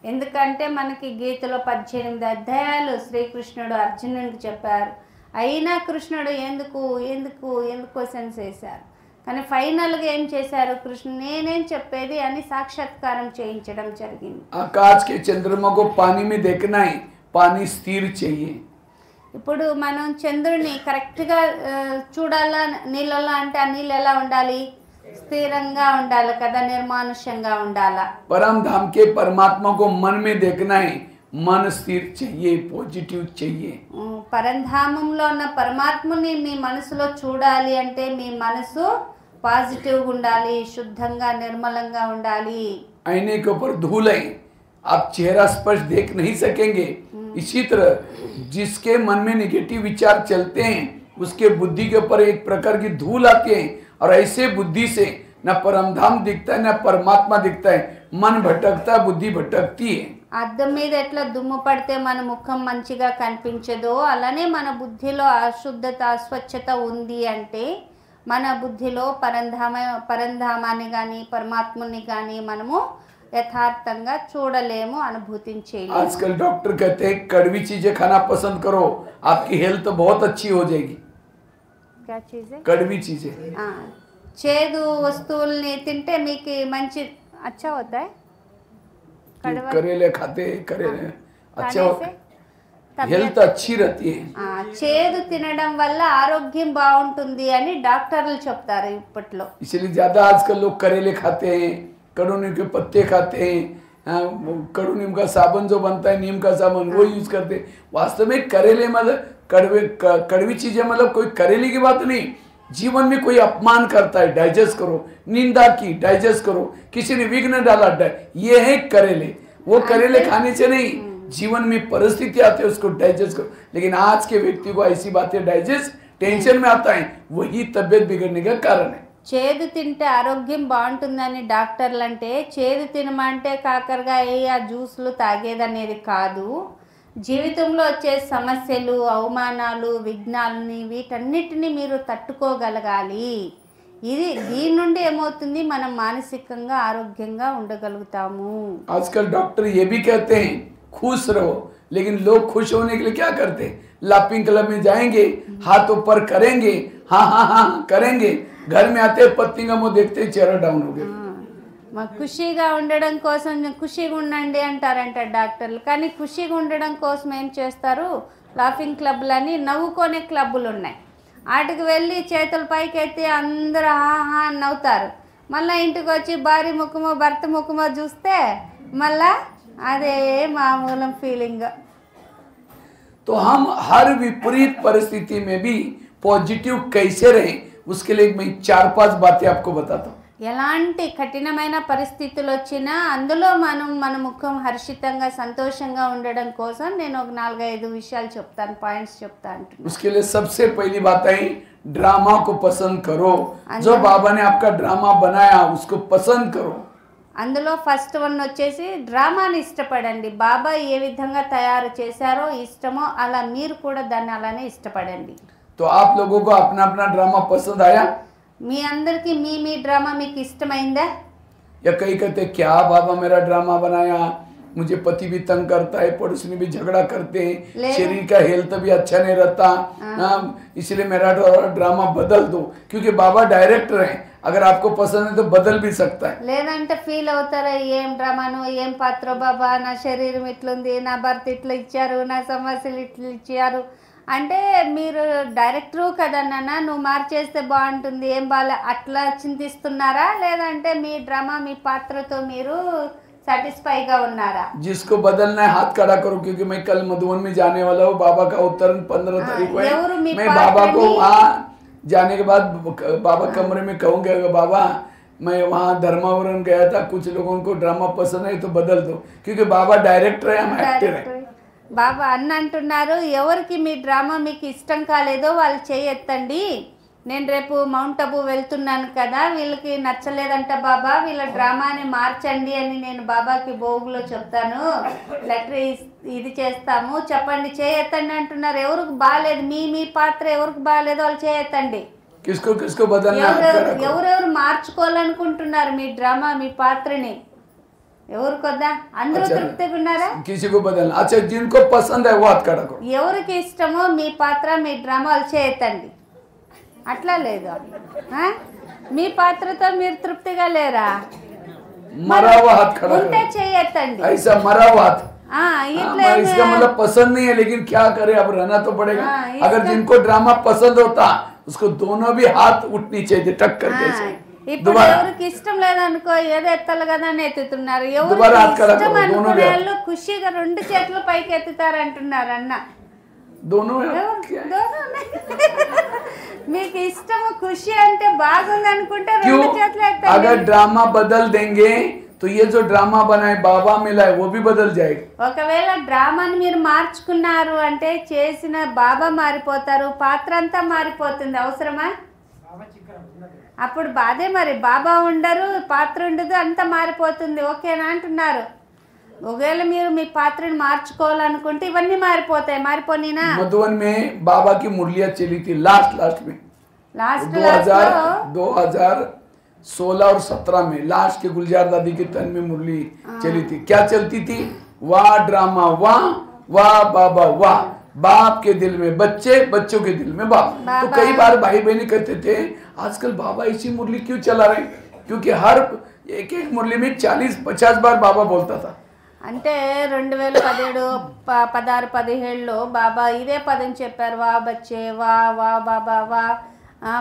ఎందుకంటే మనకి గీతలో 18 అధ్యాయాలు శ్రీకృష్ణుడు అర్జునుడికి చెప్పారు. అయినా కృష్ణుడు ఎందుకు ఎందుకు ఎందుకు క్వశ్చన్స్ వేశారు. కానీ ఫైనల్గా ఏం చేశారు, కృష్ణుడు నేనేం చెప్పేది అని సాక్షాత్కారం చేయించడం జరిగింది. आकाश के चंद्रमा को पानी में देखना है, पानी स्थिर चाहिए। ఇప్పుడు మనం చంద్రుడిని కరెక్ట్గా చూడాలా నీళ్ళలో అంటే ఆ నీళ్ళు ఎలా ఉండాలి, స్థిరంగా ఉండాలి కదా, నిర్మానుష్యంగా ఉండాలా. परम धाम के परमात्मा को मन में देखना है, मन स्थिर चाहिए, पॉजिटिव चाहिए। పరంధామంలో ఉన్న పరమాత్మని మీ మనసులో చూడాలి అంటే మీ మనసు పాజిటివ్గా ఉండాలి, శుద్ధంగా నిర్మలంగా ఉండాలి. आईने के ऊपर धूल है, आप चेहरा स्पष्ट देख नहीं सकेंगे। इसी तरह जिसके मन में निगेटिव विचार चलते हैं उसके बुद्धि के ऊपर एक प्रकार की धूल आती है, और ऐसे बुद्धि से न परमधाम दिखता है न परमात्मा दिखता है, मन भटकता है, बुद्धि भटकती है। అద్దం మీద ఎట్లా దుమ్ము పడితే మన ముఖం మంచిగా కనిపించదో అలానే మన బుద్ధిలో అశుద్ధత అస్వచ్ఛత ఉంది అంటే మన బుద్ధిలో పరంధామాన్ని కానీ పరమాత్మని కానీ మనము యథార్థంగా చూడలేము, అనుభూతించలేము. आजकल डॉक्टर कहते हैं कड़वी चीजें खाना पसंद करो, आपकी हेल्थ बहुत अच्छी हो जाएगी। क्या चीज़ है? कड़वी चीजें, చేదు వస్తువుల్ని తింటే మీకు మంచి अच्छा होता है. करेले खाते, करेले अच्छा होता है, हेल्थ अच्छी रहती है। చేదు తినడం వల్ల ఆరోగ్యం బాగుంటుంది అని డాక్టర్లు చెప్తారు ఇప్పట్లో. इसलिए ज्यादा आजकल लोग करेले खाते हैं, कड़ू नीम के पत्ते खाते हैं, कड़ू नीम का साबुन जो बनता है नीम का साबुन वो यूज करते हैं। वास्तव में करेले मतलब कड़वी चीजें मतलब कोई करेले की बात नहीं। जीवन में कोई अपमान करता है, डाइजेस्ट करो, निंदा की डाइजेस्ट करो, किसी ने विघ्न डाला ये है करेले। वो करेले खाने से नहीं, जीवन में परिस्थिति आती है उसको डाइजेस्ट करो। लेकिन आज के व्यक्ति को ऐसी बातें डाइजेस्ट टेंशन में आता है, वही तबियत बिगड़ने का कारण है। చేదు తింటే ఆరోగ్యం బాగుంటుందని డాక్టర్లు అంటే చేదు తినమంటే కాకరకాయ ఆ జ్యూస్లు తాగేదనేది కాదు. జీవితంలో వచ్చే సమస్యలు అవమానాలు విఘ్నాలని వీటన్నిటిని మీరు తట్టుకోగలగాలి. దీని నుండి ఏమవుతుంది, మనం మానసికంగా ఆరోగ్యంగా ఉండగలుగుతాము. आजकल डॉक्टर ये भी कहते हैं खुश रहो, लेकिन लोग खुश होने के लिए क्या करते हैं, लाफिंग क्लब में जाएंगे, हाथ ऊपर करेंगे, हाँ हाँ हाँ करेंगे, घर में आते पत्ती का मुंह देखते चेहरा डाउन हो गया। ఖుషీగా ఉండడం కోసం ఖుషీగా ఉండండి అంటారంట డాక్టర్లు, కానీ ఖుషీగా ఉండడం కోసం ఏం చేస్తారు, లాఫింగ్ క్లబ్లని నవ్వుకునే క్లబ్బులు ఉన్నాయి, వాటికి వెళ్ళి చేతుల పైకి ఎత్తి అందరూ ఆహా అని నవ్వుతారు. మళ్ళీ ఇంటికి వచ్చి భార్య ముఖమో భర్త ముఖమో చూస్తే మళ్ళా అదే మామూలు ఫీలింగ్. तो हम हर विपरीत परिस्थिति में भी पॉजिटिव कैसे रहें उसके लिए मैं 4-5 बातें आपको बताता हूँ। ఎలాంటి కఠినమైన పరిస్థితులు వచ్చినా అందులో మన ముఖం హర్షితంగా సంతోషంగా ఉండడం కోసం నేను ఒక 4-5 విషయాలు చెప్తాను, పాయింట్స్ చెప్తాను. उसके लिए सबसे पहली बात है ड्रामा को पसंद करो। जो बाबा ने आपका ड्रामा बनाया उसको पसंद करो। అందులో ఫస్ట్ వన్ వచ్చేసి డ్రామాని ఇష్టపడండి. బాబా ఏ విధంగా తయారు చేశారో ఇష్టమో అలా మీరు కూడా దాన్ని అలానే ఇష్టపడండి. तो आप लोगों को अपना अपना ड्रामा पसंद आया? మీ అందరికి మీ డ్రామా మీకు ఇష్టమైందా? या कई कहते क्या बाबा मेरा ड्रामा बनाया, मुझे पति भी तंग करता है, पड़ोसी भी झगड़ा करते हैं, शरीर का हेल्थ भी अच्छा नहीं रहता, इसलिए मेरा ड्रामा बदल दो, क्योंकि बाबा डायरेक्टर हैं, अगर आपको पसंद है तो बदल भी सकता है। లేదంటే ఫీల్ అవుతారా, ఏం డ్రామాను ఏం పాత్ర బాబా, నా శరీరం ఇట్లుంది, నా భర్త ఇట్లా ఇచ్చారు, నా సమస్యలు ఇట్లా ఇచ్చారు అంటే మీరు డైరెక్టరు కదా నాన్న, నువ్వు మార్చేస్తే బాగుంటుంది, ఏం బాగా అట్లా చింతిస్తున్నారా, లేదంటే మీ డ్రామా మీ పాత్రతో మీరు సాటిస్ఫైగా ఉన్నారా? जिसको बदलना है हाथ खड़ा करो, क्योंकि मैं कल मधुबन में जाने वाला हूँ, बाबा का अवतरण 15 तारीख को है। मैं बाबा को वहाँ जाने के बाद बाबा कमरे में कहूँगा बाबा मैं वहाँ धर्मावरण गया था, कुछ लोगों को ड्रामा पसंद है तो बदल दो, क्योंकि बाबा डायरेक्टर है, हम एक्टर है। బాబా అన్న అంటున్నారు, ఎవరికి మీ డ్రామా మీకు ఇష్టం కాలేదో వాళ్ళు చేయెత్తండి. నేను రేపు మౌంట్ అబు వెళ్తున్నాను కదా, వీళ్ళకి నచ్చలేదంట బాబా, వీళ్ళ డ్రామాని మార్చండి అని నేను బాబాకి భోగులో చెప్తాను, లెటర్ ఇది చేస్తాము, చెప్పండి చేయెత్తండి అంటున్నారు. ఎవరికి బాగాలేదు, మీ పాత్ర ఎవరికి బాగాలేదో వాళ్ళు చేయెత్తండి. किसको किसको बदलना है, हाथ खड़ा करो। ఎవరెవరు మార్చుకోవాలనుకుంటున్నారు మీ డ్రామా మీ పాత్రని? ఎవరు కొద్దా అందరూ अच्छा, తృప్తిగా ఉన్నారా? किसी को बदलना। अच्छा, जिनको पसंद है वो हाथ खड़ा करो। ఎవరికి ఇష్టమో మీ పాత్ర మీ డ్రామాలు చేయతండి. అట్లా లేదు ఆ? మీ పాత్రతో మీరు తృప్తిగా లేరా? मरा हुआ हाथ खड़ा ఉంటే करो। చేయతండి. ऐसा मरा हुआ हाथ। ఇట్లా हाँ, इसका मतलब पसंद नहीं है, लेकिन क्या करे, अब रहना तो पड़ेगा। हाँ, अगर जिनको ड्रामा पसंद होता उसको दोनों भी हाथ उठनी चाहिए टक करके ऐसे। ఇప్పుడు दोबारा ఎవరికి ఇష్టం లేదనుకో ఏదో ఎత్తాలి కదా అని ఎత్తుతున్నారు. దుబారా ఎవరికి హాత్ ఖడా ఇష్టం కరో, దోనో అనుకునే भी వాళ్ళు ఖుషిగా 2 చేతులు పైకి ఎత్తుతారు అంటున్నారు అన్న. दोनों है। మీకు ఇష్టము ఖుషి అంటే బాగుంది అనుకుంటే 2 क्यों? చేతులు ఎత్తండి. अगर ड्रामा बदल देंगे तो ये जो ड्रामा बनाए बाबा मिला है वो भी बदल जाएगा। ఒకవేళ డ్రామాని మీరు మార్చుకున్నారు అంటే చేసిన బాబా మారిపోతారు, పాత్ర అంతా మారిపోతుంది. అవసరమా? అప్పుడు బాధే మరి, బాబా ఉండరు, పాత్ర ఉండదు, అంతా మారిపోతుంది. ఓకేనా అంటున్నారు. ఒకవేళ మీరు మీ పాత్రని మార్చుకోవాలనుకుంటే ఇవన్నీ మారిపోతాయి. మారిపోయినా मधुबन में बाबा की मुरलियां चली थी लास्ट में లాస్ట్ 2016 और 17 में लास्ट के गुलजार दादी के तन में मुरली चली थी। क्या चलती थी? वाह ड्रामा वाह, वाह बाबा वाह, बाप के दिल में बच्चे, बच्चों के दिल में बाप। तो कई बार भाई बहनी कहते थे आजकल बाबा इसी मुरली क्यों चला रहे हैं? क्योंकि हर एक मुरली में 40-50 बार बाबा बोलता था। అంటే 2017 16 17లో బాబా ఇదే పదం చెప్పారు. వా బచ్చే వా, వా బాబా వా,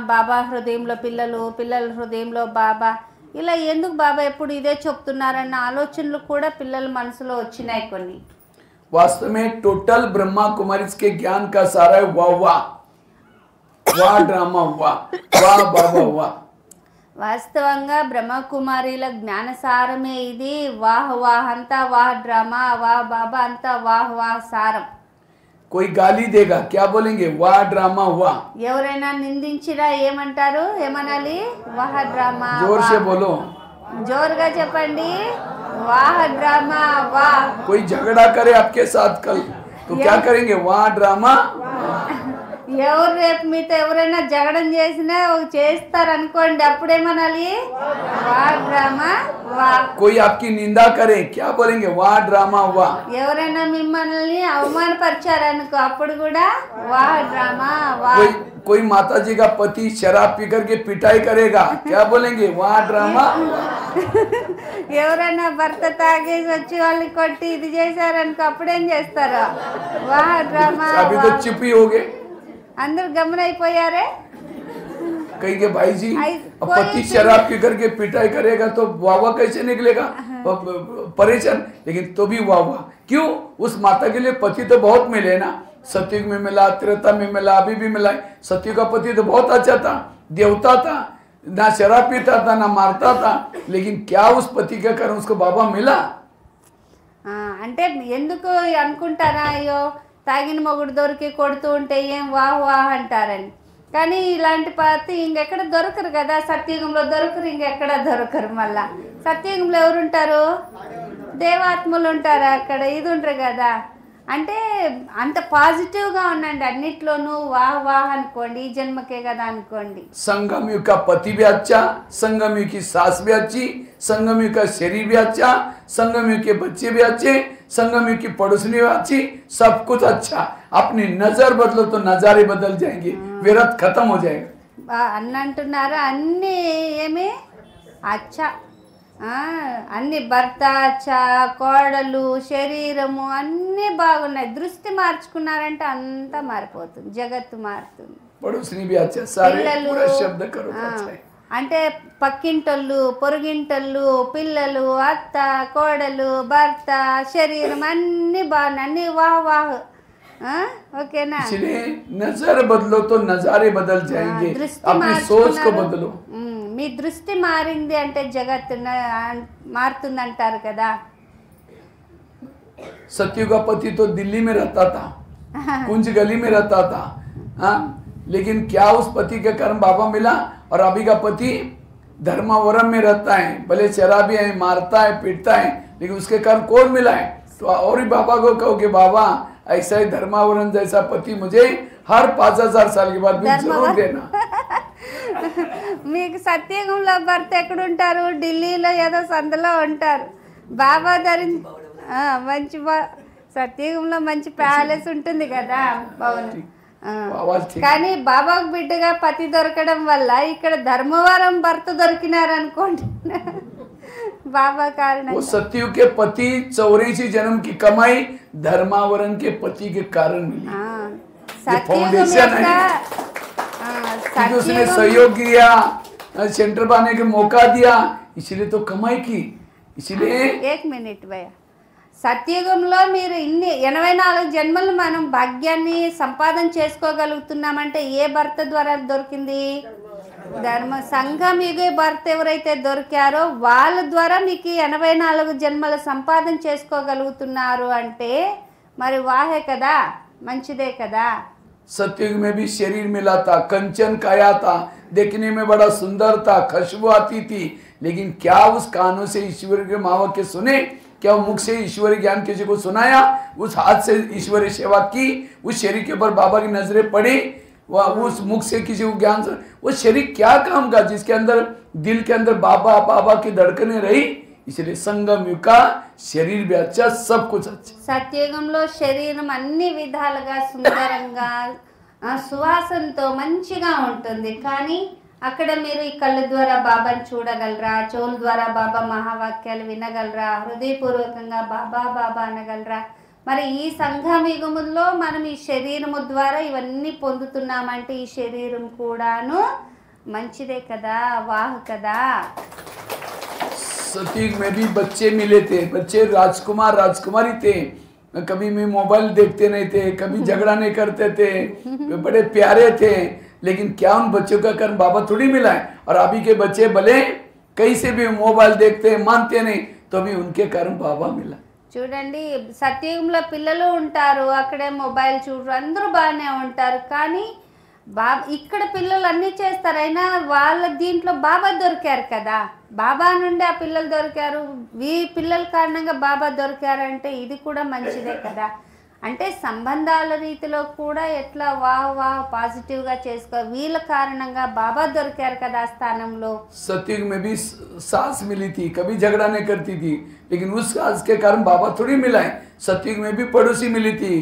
బాబా హృదయంలో పిల్లలు, పిల్లల హృదయంలో బాబా. ఇలా ఎందుకు బాబా ఎప్పుడు ఇదే చెప్తున్నారన్న ఆలోచనలు కూడా పిల్లల మనసులో వచ్చినాయి కొన్ని. वास्तव में टोटल ब्रह्मा कुमारी के ज्ञान का सारा है वाह वाह, वाह ड्रामा वाह, वाह बाबा वाह। వాస్తవంగా బ్రహ్మకుమారిల జ్ఞానసారమే ఇది. వాహ్ వాహ్ అంతా వాహ్ డ్రామా, వాహ్ బాబా అంతా వాహ్ వాహ్ సారం. कोई गाली देगा क्या बोलेंगे? वाह ड्रामा वाह। ఎవరైనా నిందించినా ఏమంటారు? ఏమనాలి? వాహ్ డ్రామా जोर వాహ్. से बोलो। జోరుగా చెప్పండి, వాహ్ డ్రామా వాహ్. कोई झगड़ा करे आपके साथ कल तो क्या करेंगे? वाह ड्रामा। ఎవరు రేపు మీతో ఎవరైనా జగడం చేసినా చేస్తారనుకోండి, అప్పుడేమనాలి? వాహ్ డ్రామా వాహ్. कोई आपकी निंदा करे क्या बोलेंगे? वाह ड्रामा वाह। ఎవరైనా మిమ్మల్ని అవమానపరిచారనుకో అప్పుడు కూడా వాహ్ డ్రామా వాహ్. कोई माता जी का पति शराब पी करके पिटाई करेगा क्या बोलेंगे? वाह ड्रामा। ఎవరైనా భర్త తాగేసి వచ్చి వాళ్ళని కొట్టి ఇది చేశారనుకో అప్పుడేం చేస్తారు? వాహ్ డ్రామా अभी तो వాహ్. चुप ही हो गए। అందరు గమనైపోయారే. कहेंगे भाई जी आई- अब कोई पति भी- शराब पी करके पिटाई करेगा तो वाह वाह कैसे निकलेगा? परेशान। लेकिन तो भी वाह वाह क्यों? उस माता के लिए पति तो बहुत मिले ना, सतयुग में मिला, त्रेता में मिला, अभी भी मिला है। सतयुग का पति तो बहुत अच्छा था, देवता था, ना शराब पीता था ना मारता था, लेकिन क्या उस पति के कारण उसको बाबा मिला? అంటే ఎందుకు అనుకుంటారా అయ్యో తాగిన మొగుడు దొరికి కొడుతూ ఉంటే ఏం వాహ్ వాహ్ అంటారని. కానీ ఇలాంటి పతి ఇంకెక్కడ దొరకరు కదా, సత్యుగంలో దొరకరు, ఇంకెక్కడ దొరకరు. మళ్ళా సత్యుగంలో ఎవరుంటారు? దేవాత్మలు ఉంటారు, అక్కడ ఇది ఉంటారు కదా. అంటే అంత పాజిటివ్గా ఉండండి అన్నిట్లోనూ. వాహ్ వాహ్ అనుకోండి, ఈ జన్మకే కదా అనుకోండి. संगम युग का पति भी अच्छा, संगम युग की सास भी अच्छी, संगम युग का शरीर भी अच्छा, संगम युग के बच्चे भी अच्छे, संगम युग की पड़ोसनी भी अच्छी, सब कुछ अच्छा। अपनी नजर बदलो तो नजारे बदल जाएंगे, विरत खत्म हो जाएगा। అన్న అంటున్నారు అన్నీ ఏమి అచ్చా, అన్ని భర్త అచ్చా, కోడలు, శరీరము అన్నీ బాగున్నాయి. దృష్టి మార్చుకున్నారంటే అంతా మారిపోతుంది, జగత్తు మారుతుంది. पड़ोसनी भी अच्छा, सारे పిల్లలు पूरा शब्द करो तो अच्छा है। అంటే పక్కింటోళ్ళు, పొరుగింటోళ్ళు, పిల్లలు, అత్త, కోడలు, భర్త, శరీరం అన్నీ బాగున్నాయి, అన్నీ వాహ్ వాహ్. ఓకేనా? इसलिए नजर बदलो तो नजारे बदल जाएंगे। దృష్టి अपनी सोच को మార్చుకున్నారు. बदलो। మీ దృష్టి మారింది అంటే జగత్తు మారుతుంది అంటారు కదా. सत्यु का पति तो दिल्ली में रहता था, कुंज गली में रहता था, हाँ, लेकिन क्या उस पति के कारण बाबा मिला? और अभी का पति धर्मावरम में रहता है, भले शराबी है, मारता है, पीटता है, लेकिन उसके कारण कौन मिला है? तो और ही बाबा को कहो कि बाबा ऐसा ही धर्मावरम जैसा पति मुझे हर 5000 साल के बाद भी जरूर देना। మీకు సత్యయుగంలో భర్త ఎక్కడుంటారు? ఢిల్లీలో ఏదో సందులో ఉంటారు. బాబా మంచి సత్యయుగంలో మంచి ప్యాలెస్ ఉంటుంది కదా భవనం. కానీ బాబాకు బిడ్డగా పతి దొరకడం వల్ల ఇక్కడ ధర్మవరం భర్త దొరికినారనుకోండి बाबा कारण वो सत्यु के पति 84 जन्म की कमाई धर्मावरण के पति के कारण मिली। फाउंडेशन है क्योंकि उसने सहयोग किया, सेंटर पाने के मौका दिया, इसीलिए तो कमाई की। इसीलिए एक मिनट भैया, సత్యయుగంలో మీరు ఇన్ని 84 జన్మలు మనం భాగ్యాన్ని సంపాదన చేసుకోగలుగుతున్నామంటే ఏ భర్త ద్వారా దొరికింది? ధర్మ సంఘం యుగే భర్త ఎవరైతే దొరికారో వాళ్ళ ద్వారా మీకు 84 జన్మల సంపాదన చేసుకోగలుగుతున్నారు అంటే మరి వాహే కదా, మంచిదే కదా। सतयुग में भी शरीर मिला था, कंचन काया था, देखने में बड़ा सुंदर था, खुशबू आती थी, लेकिन क्या उस कानों से ईश्वर के महावाक्य सुने? क्या मुख से ईश्वरी ज्ञान किसी को सुनाया? उस हाथ से ईश्वरी सेवा की, उस शरीर के ऊपर बाबा की नजरें पड़ी, उस मुख से किसी को ज्ञान, वो शरीर क्या काम का जिसके अंदर दिल के अंदर बाबा बाबा की धड़कने रही। इसलिए संगम युग का शरीर भी अच्छा, सब कुछ अच्छा। సత్యయుగంలో శరీరం అన్ని విధాలుగా సుందరంగా సువాసనతో మంచిగా ఉంటుంది, కానీ అక్కడ మీరు ఈ కళ్ళ ద్వారా బాబాని చూడగలరా? చెవుల ద్వారా బాబా మహావాక్యాలు వినగలరా? హృదయపూర్వకంగా బాబా బాబా అనగలరా? మరి ఈ సంఘమిగములో మనం ఈ శరీరము ద్వారా ఇవన్నీ పొందుతున్నామంటే ఈ శరీరం కూడాను మంచిదే కదా, వాహు కదా। सतयुग में भी बच्चे मिले थे, बच्चे राजकुमार राजकुमारी थे, कभी में मोबाइल देखते नहीं थे, कभी झगड़ा नहीं करते थे, बड़े प्यारे थे, लेकिन क्या उन बच्चों का कारण बाबा थोड़ी मिला है? और अभी के बच्चे भले कहीं से भी मोबाइल देखते मानते नहीं, तो भी उनके कारण बाबा मिला। చూడండి, సత్యయుగంలో పిల్లలు ఉంటారు, అక్కడే మొబైల్ చూడరు, అందరూ బాగానే ఉంటారు, కానీ ఇక్కడ పిల్లలు అన్నీ చేస్తారు, అయినా వాళ్ళ దీంట్లో బాబా దొరికారు కదా, బాబా నుండి ఆ పిల్లలు దొరికారు, ఈ పిల్లల కారణంగా బాబా దొరికారంటే ఇది కూడా మంచిదే కదా। అంటే సంబంధాల రీతిలో కూడా ఎట్లా వాహ్ పాజిటివ్గా చేసుకో, వీళ్ళ కారణంగా బాబా దొరికారు కదా ఆ స్థానంలో। सतयुग में भी सास मिली थी, कभी झगड़ा नहीं करती थी, लेकिन उस सास के कारण बाबा थोड़ी मिला है। सतयुग में भी पड़ोसी मिली थी,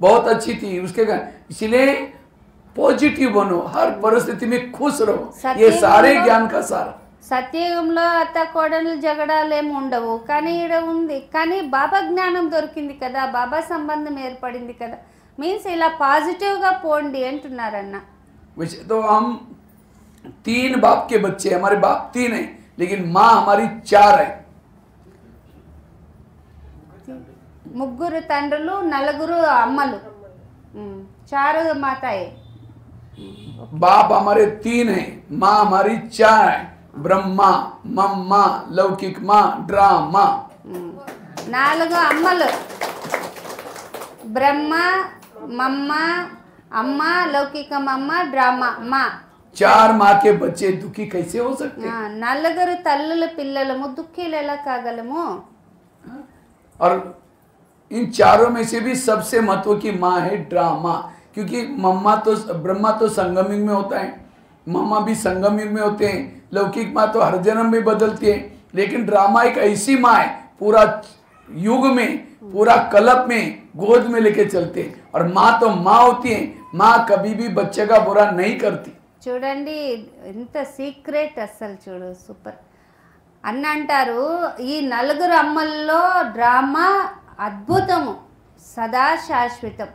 बहुत अच्छी थी, उसके कारण। इसलिए पॉजिटिव बनो, हर परिस्थिति में खुश रहो, ये सारे ज्ञान का सार। సత్యయుగంలో అత్త కోడలు జగడాలు ఏమి ఉండవు, కానీ ఇక్కడ ఉంది, కానీ బాబా జ్ఞానం దొరికింది కదా, బాబా సంబంధం ఏర్పడింది కదా, మీన్స్ ఇలా పాజిటివ్గా పోండి అంటున్నారన్న। वैसे तो हम 3 बाप के बच्चे, हमारे बाप 3 हैं, लेकिन माँ हमारी 4 है। ముగ్గురు తండ్రులు, 4 అమ్మలు, 4 మాతాయే। बाप हमारे 3 हैं, माँ हमारी 4 है, ब्रह्मा, मम्मा, लौकिक माँ, ड्रामा। 4 అమ్మలు, బ్రహ్మ, మమ్మ, అమ్మ, లౌకిక మమ్మ, డ్రామా మాँ। 4 माँ के बच्चे दुखी कैसे हो सकते? 4 తల్లుల పిల్లలము దుఃఖీలు ఎలా కాగలము? और इन चारों में से भी सबसे महत्व की माँ है ड्रामा, क्योंकि मम्मा तो ब्रह्मा तो संगम युग में होता है, मम्मा भी संगम युग में होते हैं, लौकिक माँ तो हर जन्म में बदलती है, लेकिन ड्रामा एक ऐसी माँ है पूरा युग में, पूरा कल्प में गोद में लेके चलते हैं। और माँ तो माँ होती है, माँ कभी भी बच्चे का बुरा नहीं करती। చూడండి ఎంత సీక్రెట్, అస్సలు చూడు సూపర్ అన్న అంటారు, ఈ 4 అమ్మల్లో డ్రామా అద్భుతము, సదా శాశ్వతం।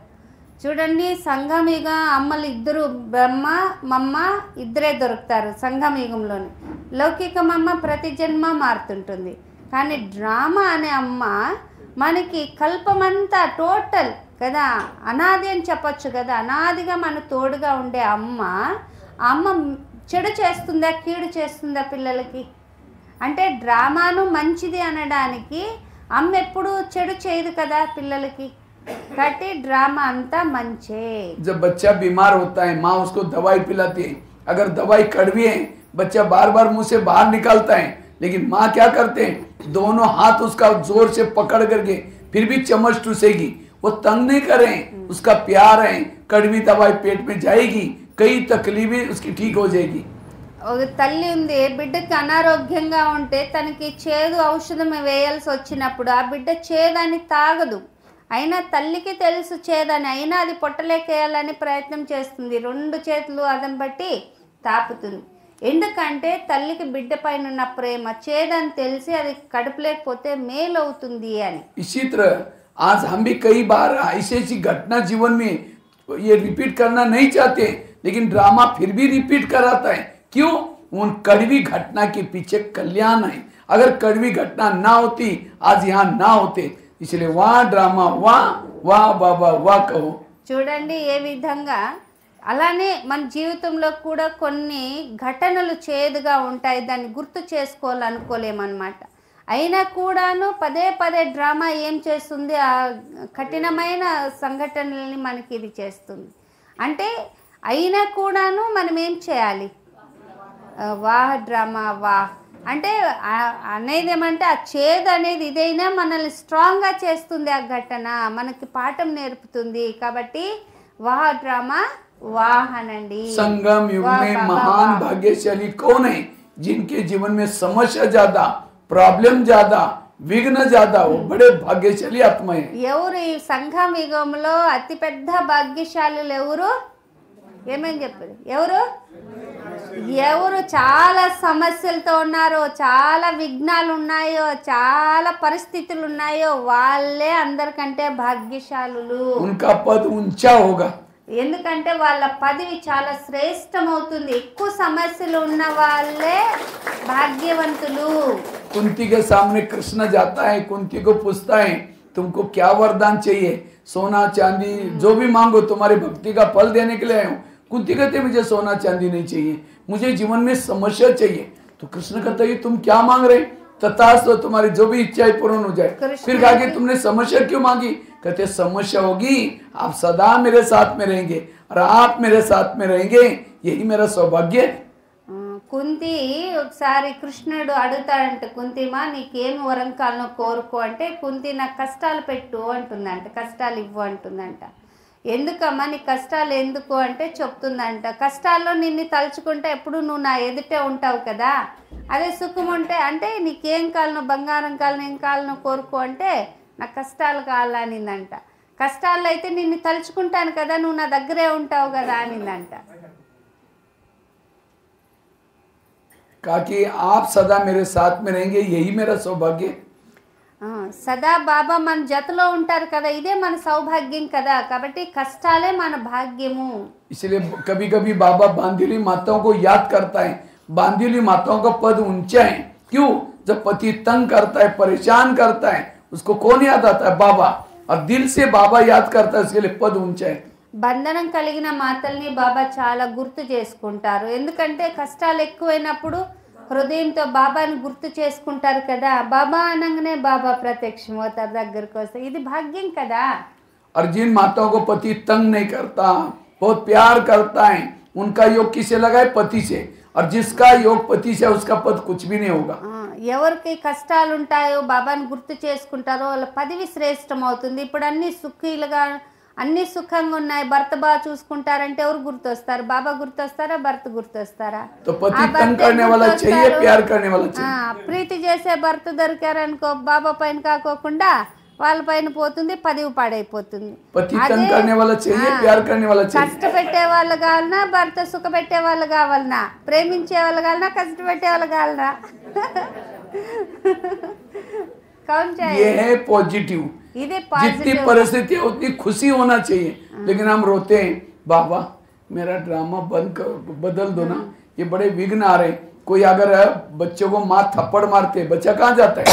చూడండి, సంఘమిగ అమ్మలు 2 బ్రహ్మ మమ్మ 2 దొరుకుతారు సంఘమిగంలోని, లౌకిక మమ్మ ప్రతి జన్మ మారుతుంటుంది, కానీ డ్రామా అనే అమ్మ మనకి కల్పమంతా టోటల్ కదా, అనాది అని చెప్పచ్చు కదా, అనాదిగా మన తోడుగా ఉండే అమ్మ చెడు చేస్తుందా కీడు చేస్తుందా పిల్లలకి? అంటే డ్రామాను మంచిది అనడానికి అమ్మ ఎప్పుడు చెడు చేయదు కదా పిల్లలకి, కాబట్టి డ్రామా అంతా మంచే। जब बच्चा बीमार होता है, माँ उसको दवाई पिलाती है, अगर दवाई कड़वी है बच्चा बार बार मुंह से बाहर निकालता है, लेकिन माँ क्या करते हैं, दोनों हाथ उसका जोर से पकड़ करके फिर भी चम्मच टूसेगी, वो तंग नहीं करें, उसका प्यार है, कड़वी दवाई पेट में जाएगी, कई तकलीफें उसकी ठीक हो जाएगी। ఒక తల్లి ఉంది, బిడ్డకి అనారోగ్యంగా ఉంటే తనకి చేదు ఔషధం వేయాల్సి వచ్చినప్పుడు ఆ బిడ్డ చేదని తాగదు. అయినా తల్లికి తెలుసు చేదని, అయినా అది పొట్టలేకేయాలని ప్రయత్నం చేస్తుంది. 2 చేతులు అదం బట్టి తాపుతుంది. ఎందుకంటే తల్లికి బిడ్డ పైన ఉన్న ప్రేమ, చేదని తెలిసి అది కడుపు లేకపోతే మేలు అవుతుంది అని. इसी तरह आज हम भी कई बार ऐसी घटना जीवन में ये रिपीट करना नहीं चाहते, लेकिन ड्रामा फिर भी रिपीट कराता है। क्यों? उन कड़वी घटना के पीछे कल्याण है। अगर कड़वी घटना ना होती आज यहाँ ना होते, इसलिए वाह ड्रामा, वाह वाह बाबा वाह कहो। చూడండి ఏ విధంగా. అలానే మన జీవితంలో కూడా కొన్ని ఘటనలు చేదుగా ఉంటాయి, దాన్ని గుర్తు చేసుకోవాలనుకోలేమన్నమాట. అయినా కూడాను పదే పదే డ్రామా ఏం చేస్తుంది, ఆ కఠినమైన సంఘటనల్ని మనకి ఇది చేస్తుంది. అంటే అయినా కూడాను మనం ఏం చేయాలి? వాహ్ డ్రామా వాహ్ అంటే అనేది ఏమంటే ఆ చేదు అనేది ఇదైనా మనల్ని స్ట్రాంగ్గా చేస్తుంది. ఆ ఘటన మనకి పాఠం నేర్పుతుంది. కాబట్టి వాహ్ డ్రామా वाह अनंडी। संगम युग में महान भाग्यशाली कौन है? जिनके जीवन में समस्या ज्यादा, प्रॉब्लम ज्यादा, विघ्न ज्यादा, वो बड़े भाग्यशाली आत्मा है। ఎవరు ఈ సంఘం యుగంలో అతి పెద్ద భాగ్యశాలులు ఎవరు? ఏమని చెప్పారు? ఎవరు చాలా సమస్యలతో ఉన్నారో, చాలా విఘ్నాలు ఉన్నాయో, చాలా పరిస్థితులు ఉన్నాయో వాళ్ళే అందరికంటే భాగ్యశాలులు. उनका पद ऊंचा होगा। ఎందుకంటే వాళ్ళ పదవి చాలా శ్రేష్టమవుతుంది. ఎక్కువ సమస్యలు ఉన్న వాళ్ళే భాగ్యవంతులు. कुंती के सामने कृष्ण जाता है, कुंती को पूछता है तुमको क्या वरदान चाहिए? सोना चांदी जो भी मांगो, तुम्हारी भक्ति का फल देने के लिए आया हूँ। कुंती कहते मुझे सोना चांदी नहीं चाहिए, मुझे जीवन में समस्या चाहिए। तो कृष्ण कहता है तुम क्या मांग रहे? तथास्तु, तुम्हारी जो भी इच्छाएं पूर्ण हो जाए। फिर कहा कि तुमने समस्या क्यों मांगी? कहते समस्या होगी, आप सदा मेरे साथ में रहेंगे और आप मेरे साथ में रहेंगे, यही मेरा सौभाग्य है। కుంతి ఒకసారి కృష్ణుడు అడుగుతాడంట, కుంతిమా నీకేమి వరం కావాలో కోరుకో అంటే, కుంతి నాకు కష్టాలు పెట్టు అంటుందంట, కష్టాలు ఇవ్వు అంటుందంట. ఎందుకమ్మా నీ కష్టాలు ఎందుకు అంటే చెప్తుందంట, కష్టాల్లో నిన్ను తలుచుకుంటే ఎప్పుడు నువ్వు నా ఎదుటే ఉంటావు కదా, అదే సుఖం ఉంటే అంటే నీకేం కావాలనో, బంగారం కావాలనో, ఏం కావాలనో కోరుకో అంటే నాకు కష్టాలు కావాలనిందంట. కష్టాల్లో అయితే నిన్ను తలుచుకుంటాను కదా, నువ్వు నా దగ్గరే ఉంటావు కదా అనిందంట. कि आप सदा मेरे साथ में रहेंगे, यही मेरा सौभाग्य। సదా బాబా మన జతలో ఉంటారు కదా, ఇదే మన సౌభాగ్యం కదా, కాబట్టి కష్టాలే మన భాగ్యము. इसलिए कभी कभी बाबा बांधीली माताओं को याद करता है। बांधीली माताओं का पद ऊंचा है। क्यों? जब पति तंग करता है, परेशान करता है, उसको कौन याद आता है? बाबा। और दिल से बाबा याद करता है, इसके लिए पद ऊंचा है। బంధనం కలిగిన మాతల్ని బాబా చాలా గుర్తు చేసుకుంటారు. ఎందుకంటే కష్టాలు ఎక్కువైనప్పుడు హృదయంతో బాబాని గుర్తు చేసుకుంటారు కదా, బాబా అనగానే బాబా ప్రత్యక్షం అవుతారు, దగ్గరకు వస్తారు. ఇది భాగ్యం కదా. और जिन माताओं को पति तंग नहीं करता, बहुत प्यार करता है, उनका योग किसे लगा है? पति से। और जिसका योग पति से, उसका पद कुछ भी नहीं होगा। ఎవరికి కష్టాలు ఉంటాయో బాబాని గుర్తు చేసుకుంటారో వాళ్ళ పదవి శ్రేష్టం అవుతుంది. ఇప్పుడు అన్ని సుఖీలుగా, అన్ని సుఖంగా ఉన్నాయి, భర్త బాగా చూసుకుంటారంటే ఎవరు గుర్తొస్తారు? బాబా గుర్తొస్తారా? భర్త గుర్తొస్తారా? ప్రీతి చేసే భర్త దొరికారనుకో, బాబా పైన కాకోకుండా వాళ్ళ పైన పోతుంది, పదవి పాడైపోతుంది. కష్టపెట్టే వాళ్ళు కావాలన్నా, భర్త సుఖ పెట్టే వాళ్ళు కావాలన్నా, ప్రేమించే వాళ్ళు కావాలన్నా, కష్టపెట్టే వాళ్ళు కావాలన్నా, ये है पॉजिटिव। जितनी परिस्थिति उतनी खुशी होना चाहिए। लेकिन हम रोते हैं, बाबा मेरा ड्रामा बदल दो ना, ये बड़े विघ्न आ रहे। कोई अगर बच्चों को माँ थप्पड़ मारते, बच्चा कहाँ जाता है?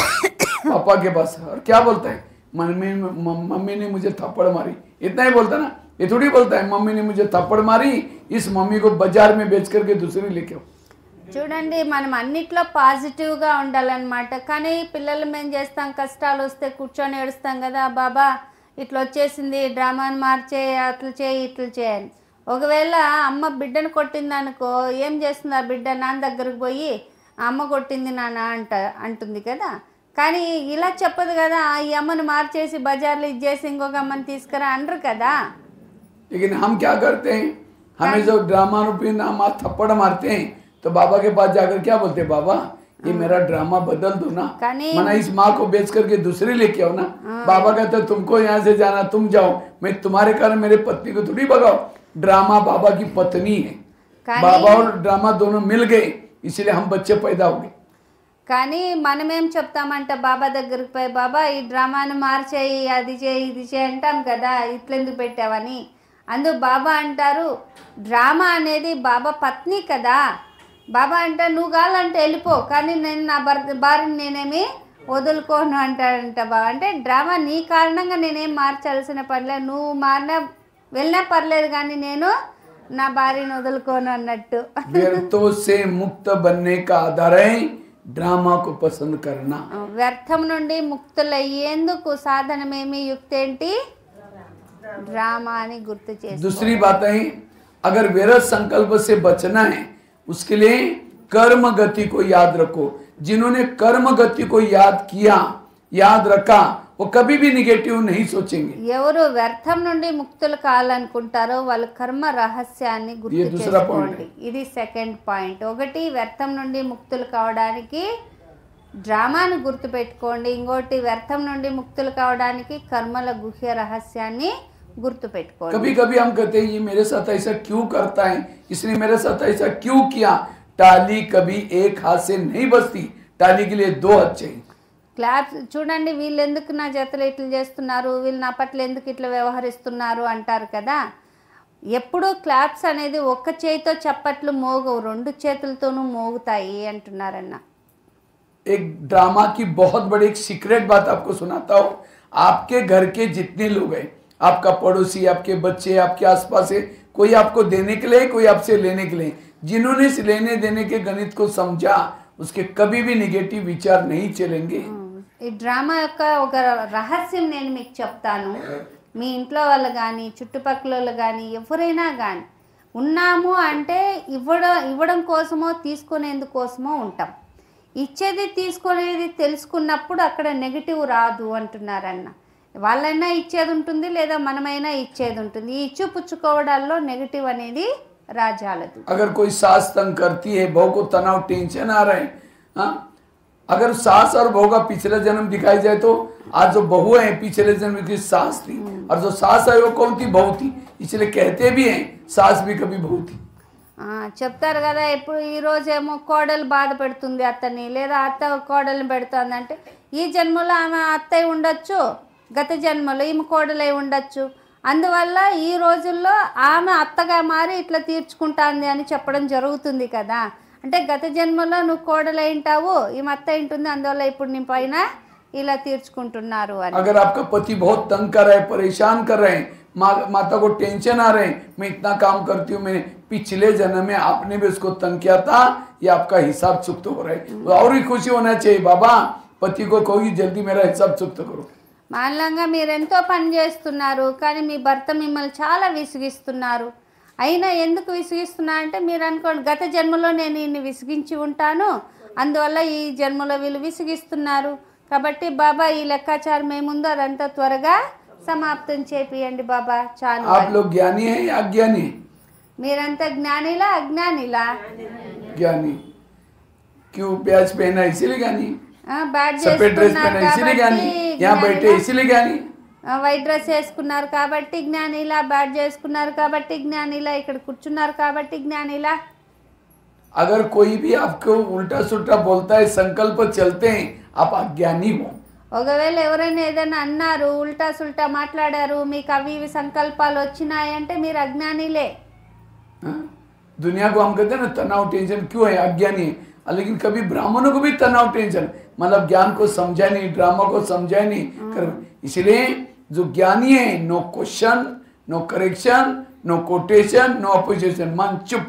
पापा के पास। और क्या बोलता है? मम्मी ने मुझे थप्पड़ मारी, इतना ही बोलता ना। ये थोड़ी बोलता है मम्मी ने मुझे थप्पड़ मारी, इस मम्मी को बाजार में बेच करके दूसरी लेके आओ। చూడండి, మనం అన్నిట్లో పాజిటివ్గా ఉండాలన్నమాట. కానీ పిల్లలు మేము చేస్తాం, కష్టాలు వస్తే కూర్చొని ఏడుస్తాం కదా, బాబా ఇట్లా వచ్చేసింది, డ్రామాని మార్చే, అట్లా చేయి ఇట్లా చేయని. ఒకవేళ అమ్మ బిడ్డను కొట్టిందనుకో, ఏం చేస్తుంది ఆ బిడ్డ? నాన్న దగ్గరకు పోయి అమ్మ కొట్టింది నాన్న అంటుంది కదా. కానీ ఇలా చెప్పదు కదా, ఈ అమ్మను మార్చేసి బజార్లో ఇచ్చేసి ఇంకొక అమ్మని తీసుకురా అనరు కదా. लेकिन हम क्या करते हैं? हमें जो ड्रामा रूपी नाम थप्पड़ मारते हैं, तो बाबा के पास जाकर क्या बोलते, बाबा ये मेरा ड्रामा बदल दो ना, కానీ मना इस माँ को बेच करके दूसरी लेके आओ ना। बाबा कहते तुमको यहाँ से जाना, तुम जाओ, मैं तुम्हारे कारण मेरे पत्नी को थोड़ी भगाओ। ड्रामा बाबा की पत्नी है, కానీ बाबा और ड्रामा दोनों मिल गए, इसलिए हम बच्चे पैदा हो गए। కానీ మనమేం చెప్తామంటే బాబా దగ్గరికి పోయి, బాబా ఈ డ్రామాను మార్చేయి, అది చేయి, ఇది చేయి అంటాం కదా, ఇట్లెందుకు పెట్టావని. అందుకు బాబా అంటారు, డ్రామా అనేది బాబా పత్ని కదా. బాబా అంటారు నువ్వు కావాలంటే వెళ్ళిపో, కానీ నేను నా భార్యని నేనేమి వదులుకోను అంటాడంట బాబా. అంటే డ్రామా నీ కారణంగా నేనేం మార్చాల్సిన పనిలేదు, నువ్వు వెళ్ళినా పర్లేదు కానీ నేను నా భార్యను వదులుకోను అన్నట్టు. व्यर्थों से मुक्त बनने का आधार है ड्रामा को पसंद करना। వ్యర్థం నుండి ముక్తులయ్యేందుకు సాధనమేమి, యుక్తి ఏంటి, డ్రామా అని గుర్తు చేసి. दूसरी बात है, अगर व्यर्थ संकल्प से बचना है उसके लिए कर्म गति को याद रखो। जिन्होंने कर्म गति को याद किया, याद रखा, वो कभी भी निगेटिव नहीं सोचेंगे। ఎవరు వ్యర్థం నుండి ముక్తులు కావాలనుకుంటారో వాళ్ళు కర్మ రహస్యాన్ని గుర్తు ये दूसरा చేసుకోండి. ఇది సెకండ్ పాయింట్. ఒకటి వ్యర్థం నుండి ముక్తులు కావడానికి డ్రామాను గుర్తు పెట్టుకోండి. ఇంకోటి వ్యర్థం నుండి ముక్తులు కావడానికి కర్మల గుహ్య రహస్యాన్ని గుర్తు పెట్టుకోండి. कभी कभी हम कहते हैं ये मेरे साथ ऐसा क्यों करता है, इसने मेरे साथ ऐसा क्यों किया। टाली कभी एक हाथ से नहीं बजती, टाली के लिए दो हाथ चाहिए। క్లాప్స్ చూడండి, వీళ్ళు ఎందుకు నా జతలు ఇట్లా చేస్తున్నారు, వీళ్ళు నా పట్ల ఎందుకు ఇట్లా వ్యవహరిస్తున్నారు అంటారు కదా. ఎప్పుడూ క్లాప్స్ అనేది ఒక్క చేతితో చప్పట్లు మోగవు, రెండు చేతులతోనూ మోగుతాయి అంటున్నారన్న. एक ड्रामा की बहुत बड़ी एक सीक्रेट बात आपको सुनाता हूँ। आपके घर के जितने लोग हैं, आपका पड़ोसी, आपके बच्चे, आपके आसपास है, कोई आपको देने के लिए, कोई आपसे लेने के लिए, जिन्होंने इस लेने देने के गणित को समझा, उसके कभी भी निगेटिव विचार नहीं चलेंगे। ఈ డ్రామా యొక్క ఒక రహస్యం నేను మీకు చెప్తాను. మీ ఇంట్లో వాళ్ళు కానీ చుట్టుపక్కల వాళ్ళు కానీ ఎవరైనా కానీ ఉన్నాము అంటే ఇవ్వడం కోసమో తీసుకునేందుకోసమో ఉంటాం. ఇచ్చేది తీసుకునేది తెలుసుకున్నప్పుడు అక్కడ నెగిటివ్ రాదు అంటున్నారన్న. వాళ్ళైనా ఇచ్చేది ఉంటుంది, లేదా మనమైనా ఇచ్చేది ఉంటుంది. ఈ ఇచ్చు పుచ్చుకోవడాల్లో నెగిటివ్ అనేది రాజాలదు. अगर कोई सास तंग करती है, बहू को तनाव टेंशन आ रहा है, हाँ? अगर सास और बहू का पिछला जन्म दिखाई जाए तो आज जो बहू है पिछले जन्म की सास थी, और जो सास है वो कौन थी, बहू थी। इसलिए कहते भी हैं सास भी कभी बहू थी। చెప్తారు కదా, ఇప్పుడు ఈ రోజేమో కోడలు బాధ పెడుతుంది అత్తని, లేదా అత్త కోడల్ని పెడుతుంది అంటే ఈ జన్మలో ఆమె అత్తయ్య ఉండొచ్చు, గత జన్మలో ఈమె కోడలై ఉండొచ్చు. అందువల్ల ఈ రోజుల్లో ఆమె అత్తగా మారి ఇట్లా తీర్చుకుంటుంది అని చెప్పడం జరుగుతుంది కదా. అంటే గత జన్మలో నువ్వు కోడలై ఉంటావు, ఈమె అత్త ఉంటుంది, అందువల్ల ఇప్పుడు నీ పైన ఇలా తీర్చుకుంటున్నారు అని. अगर आपका पति बहुत तंग कर रहा है, परेशान कर रहे हैं, माता को टेंशन आ रहे हैं, मैं इतना काम करती हूँ, मैंने पिछले जन्म में आपने भी उसको तंग किया था, ये आपका हिसाब चुकत हो रहा है, और भी खुशी होना चाहिए। बाबा पति को कोई जल्दी मेरा हिसाब चुकत करो। మానలంగా మీరు ఎంతో పని చేస్తున్నారు, కానీ మీ భర్త మిమ్మల్ని చాలా విసిగిస్తున్నారు. అయినా ఎందుకు విసిగిస్తున్నా అంటే మీరు అనుకోండి, గత జన్మలో నేను ఈయన్ని విసిగించి ఉంటాను, అందువల్ల ఈ జన్మలో వీళ్ళు విసిగిస్తున్నారు. కాబట్టి బాబా ఈ లెక్కాచారం ఏముందో అదంతా త్వరగా సమాప్తం చేపియండి బాబా చాలు. आप लोग ज्ञानी हैं या अज्ञानी हैं? మీరంతా జ్ఞానిలా అజ్ఞానిలా? ज्ञानी। क्यों प्याज पहना इसीलिए ज्ञानी, బ్యాడ్ सफेद ड्रेस చేసుకున్నారు पहना इसीलिए ज्ञानी, కాబట్టి यहाँ बैठे इसीलिए ज्ञानी। వైట్ డ్రెస్ వేసుకున్నారు కాబట్టి జ్ఞానిలా, బ్యాడ్ చేసుకున్నారు కాబట్టి జ్ఞానిలా, ఇక్కడ కూర్చున్నారు కాబట్టి జ్ఞానిలా. अगर कोई भी आपको उल्टा सुल्टा बोलता है, संकल्प चलते हैं, आप अज्ञानी हो। ఒకవేళ ఎవరైనా ఏదైనా అన్నారు, ఉల్టా సుల్టా మాట్లాడారు, మీకు అవి ఇవి సంకల్పాలు వచ్చినాయంటే మీరు అజ్ఞానిలే. हाँ? दुनिया को हम कहते हैं ना तनाव टेंशन क्यों है, अज्ञानी है। लेकिन कभी ब्राह्मणों को भी तनाव टेंशन, मतलब ज्ञान को समझा नहीं, ड्रामा को समझा नहीं कर। इसलिए जो ज्ञानी है, no question, no correction, no quotation, no opposition, मन चुप।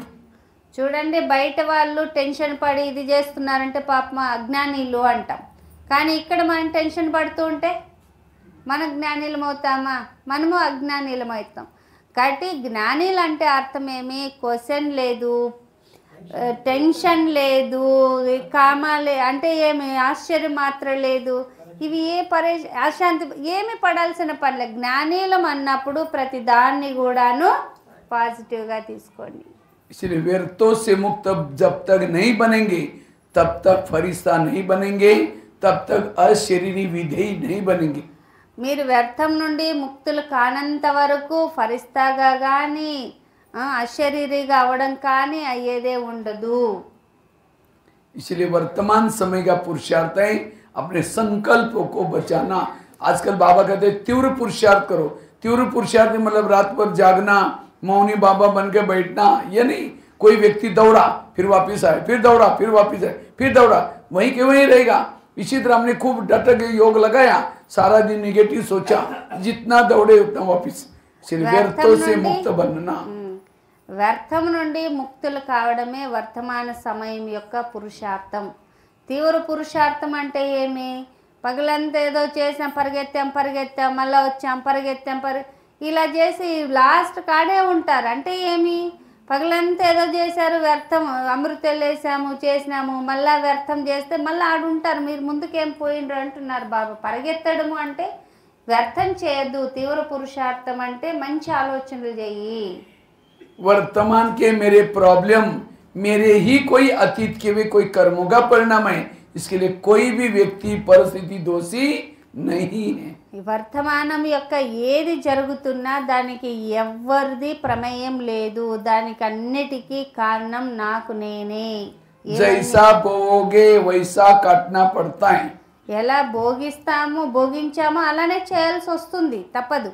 చూడండి, బయట వాళ్ళు టెన్షన్ పడి ఇది చేస్తున్నారంటే పాపం అజ్ఞానిలు అంటాం. కానీ ఇక్కడ మనం టెన్షన్ పడుతూ ఉంటే మన జ్ఞానిలం అవుతామా? మనము అజ్ఞానిలం అవుతాం. కాబట్టి జ్ఞానిలు అంటే అర్థమేమి, క్వశ్చన్ లేదు, టెన్షన్ లేదు, కామాలే అంటే ఏమి ఆశ్చర్యం మాత్రం లేదు, ఇవి అశాంతి ఏమి పడాల్సిన పనులే. జ్ఞానీలం అన్నప్పుడు ప్రతి దాన్ని కూడాను పాజిటివ్గా తీసుకోండి. इसलिए व्यर्थों से मुक्त जब तक नहीं बनेंगे, तब तक फरिश्ता नहीं बनेंगे, तब तक अशरीरी विधेयी नहीं बनेंगे। మీరు వ్యర్థం నుండి ముక్తులు కానంత వరకు ఫరిస్తాగా కానీ అశరీరిగా అవడం కానీ అయ్యేదే ఉండదు. इसलिए वर्तमान समय का पुरुषार्थ है अपने संकल्पों को बचाना। आजकल बाबा कहते हैं तीव्र पुरुषार्थ करो। तीव्र पुरुषार्थ मतलब रात भर जागना, मौनी बाबा बन के बैठना, ये नहीं। कोई व्यक्ति दौड़ा फिर वापिस आए, फिर दौड़ा फिर वापिस आए, फिर दौड़ा, वहीं के वहीं रहेगा। इसी तरह हमने खूब डट के योग लगाया, सारा दिन निगेटिव सोचा, जितना दौड़े उतना वापिस। इसलिए व्यर्थों से मुक्त बनना। వ్యర్థం నుండి ముక్తులు కావడమే వర్తమాన సమయం యొక్క పురుషార్థం. తీవ్ర పురుషార్థం అంటే ఏమి? పగలంతా ఏదో చేసాం, పరిగెత్తాం, మళ్ళీ వచ్చాం, పరిగెత్తాం, ఇలా చేసి లాస్ట్ కాడే ఉంటారు. అంటే ఏమి? పగలంతా ఏదో చేశారు, వ్యర్థం, అమృతం వేసాము, చేసినాము, మళ్ళీ వ్యర్థం చేస్తే మళ్ళీ ఆడుంటారు. మీరు ముందుకేం పోయిండ్రు అంటున్నారు బాబా. పరిగెత్తడము అంటే వ్యర్థం చేయొద్దు. తీవ్ర పురుషార్థం అంటే మంచి ఆలోచనలు చెయ్యి. वर्तमान के मेरे प्रॉब्लम मेरे ही कोई अतीत के भी कोई कर्मों का परिणाम है। इसके लिए कोई भी व्यक्ति परिस्थिति दोषी नहीं है। ఈ వర్తమానం యొక్క ఏది జరుగుతున్నా దానికి ఎవ్వరిది ప్రమేయం లేదు. దానికి అన్నిటికీ కారణం నాకు నేనే. जैसा बोओगे वैसा काटना पड़ता है। ఎలా భోగించామో అలానే చేయాల్సి వస్తుంది, తప్పదు.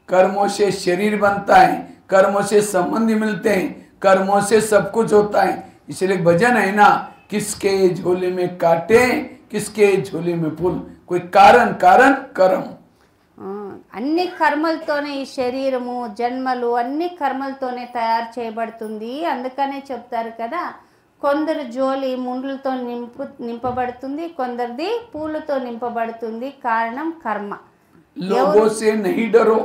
कर्मों से शरीर बनता है, कर्मों से संबंध मिलते हैं, कर्मों से सब कुछ होता है। इसलिए भजन है ना, किसके झोले में काटे किसके झोले में फूल। कोई कारण कर्म। అన్ని కర్మలతోనే ఈ శరీరము, జన్మలు అన్ని కర్మలతోనే తయారు చేయబడుతుంది. అందుకనే చెప్తారు కదా, కొందరు జోలి ముండ్లతో నింపబడుతుంది, కొందరిది పూలతో నింపబడుతుంది. కారణం కర్మ. लोगों से नहीं डरो,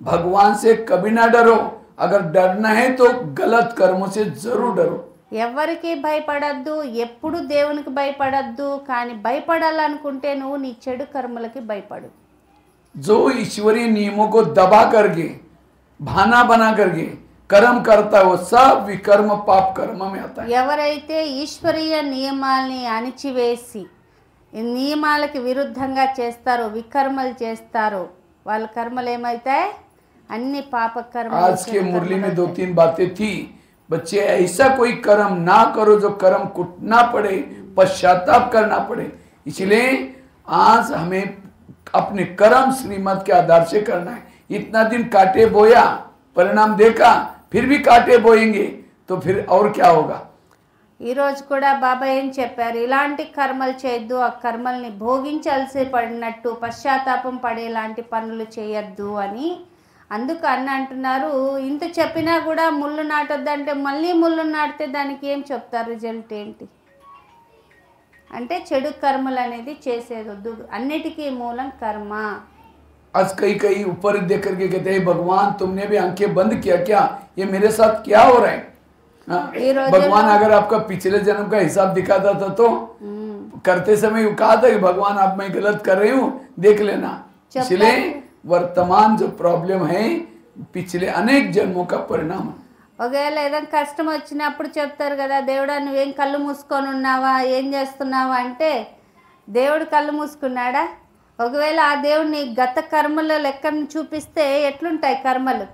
भगवान से कभी ना डरो। अगर डरना है तो गलत कर्मों से जरूर डरो। ఎవరికి భయపడద్దు, ఎప్పుడు దేవునికి భయపడద్దు. కానీ భయపడాలనుకుంటే నువ్వు నీ చెడు కర్మలకి భయపడు. जो ईश्वरीय नियमों को दबा करके भाना बना करके कर्म करता है वो सब विकर्म पाप कर्म में आता है। ఎవరైతే ఈశ్వరీయ నియమాల్ని అణిచివేసి ఈ నియమాలకి విరుద్ధంగా చేస్తారో, వికర్మలు చేస్తారో, వాళ్ళ కర్మలు ఏమైతాయి? అన్ని పాప కర్మలు. आज के मुरली में 2-3 बातें थी। बच्चे ऐसा कोई कर्म ना करो जो कर्म कुटना पड़े, पश्चाताप करना पड़े। इसलिए आज हमें अपने कर्म श्रीमत के आधार से करना है। इतना दिन काटे बोया, परिणाम देखा, फिर भी काटे बोएंगे तो फिर और क्या होगा? ఈరోజు కూడా బాబా ఏం చెప్పారు? ఇలాంటి కర్మలు చేయొద్దు, ఆ కర్మల్ని భోగించాల్సి పడినట్టు పశ్చాత్తాపం పడేలాంటి పనులు చేయొద్దు అని. అందుకు అంటున్నారు, ఇంత చెప్పినా కూడా ముళ్ళు నాటొద్దంటే మళ్ళీ ముళ్ళు నాటితే దానికి ఏం చెప్తారు? రిజల్ట్ ఏంటి అంటే చెడు కర్మలు అనేది చేసేదొద్దు. అన్నిటికీ మూలం కర్మ. आज कई ऊपर देख करके कहते हैं भगवान तुमने भी आंखें बंद किया क्या? ये मेरे साथ क्या हो रहा है? भगवान अगर आपका पिछले जन्म का हिसाब दिखाता था तो करते समय कहा था कि भगवान आप मैं गलत कर रही हूँ, देख लेना। इसलिए वर्तमान जो प्रॉब्लम है पिछले अनेक जन्मों का परिणाम। ఒకవేళ ఏదైనా కష్టం వచ్చినప్పుడు చెప్తారు కదా, దేవుడా నువ్వేం కళ్ళు మూసుకొని ఉన్నావా, ఏం చేస్తున్నావా అంటే దేవుడు కళ్ళు మూసుకున్నాడా? ఒకవేళ ఆ దేవుడిని గత కర్మల లెక్కను చూపిస్తే ఎట్లుంటాయి కర్మలు?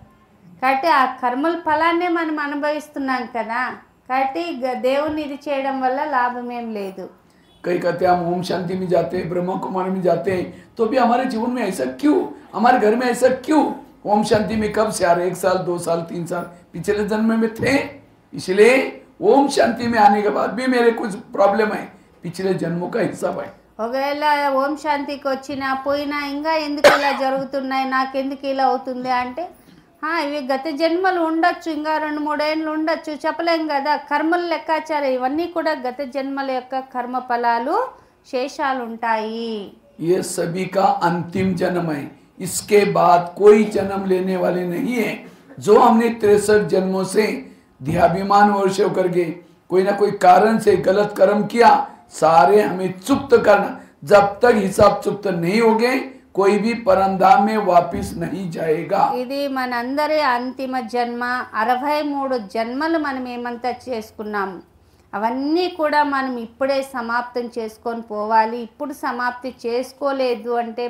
కాబట్టి ఆ కర్మల ఫలాన్నే మనం అనుభవిస్తున్నాం కదా. కాబట్టి దేవుని ఇది చేయడం వల్ల లాభం ఏం లేదు. कई कहते हैं हम ओम शांति में जाते हैं, ब्रह्मा कुमारी में जाते हैं, तो भी हमारे जीवन में ऐसा क्यों, हमारे घर में ऐसा क्यों? ओम शांति में कब से आ रहे? 1 साल 2 साल 3 साल पिछले जन्म में थे। इसलिए ओम शांति में आने के बाद भी मेरे कुछ प्रॉब्लम है, पिछले जन्मों का हिसाब है। ఒకవేళ ఓం శాంతికి వచ్చినా పోయినా ఇంకా ఎందుకు ఇలా జరుగుతున్నాయి, నాకెందుకు ఇలా అవుతుంది అంటే ఇవి గత జన్మలు ఉండొచ్చు, ఇంకా 2-3 ఏళ్ళు ఉండొచ్చు, చెప్పలేం కదా. కర్మల లెక్కాచారం ఇవన్నీ కూడా గత జన్మల యొక్క కర్మ ఫలాలు, శేషాలు ఉంటాయి. ये सभी का अंतिम जन्म है, इसके बाद कोई जन्म लेने वाले नहीं है। जो हमने 63 जन्मों से ध्याभिमान वर्ष होकर के कोई ना कोई कारण से गलत कर्म किया, सारे हमें चुप्त करना। जब तक हिसाब चुप्त नहीं हो गए कोई भी परमधाम में वापिस नहीं जाएगा। ఇది మనందరి అంతిమ జన్మ. 63 జన్మలు మనం ఏమంతా చేసుకున్నాం అవన్నీ కూడా మనం ఇప్పుడే సమాప్తం చేసుకొని పోవాలి. ఇప్పుడు సమాప్తి చేసుకోలేదు అంటే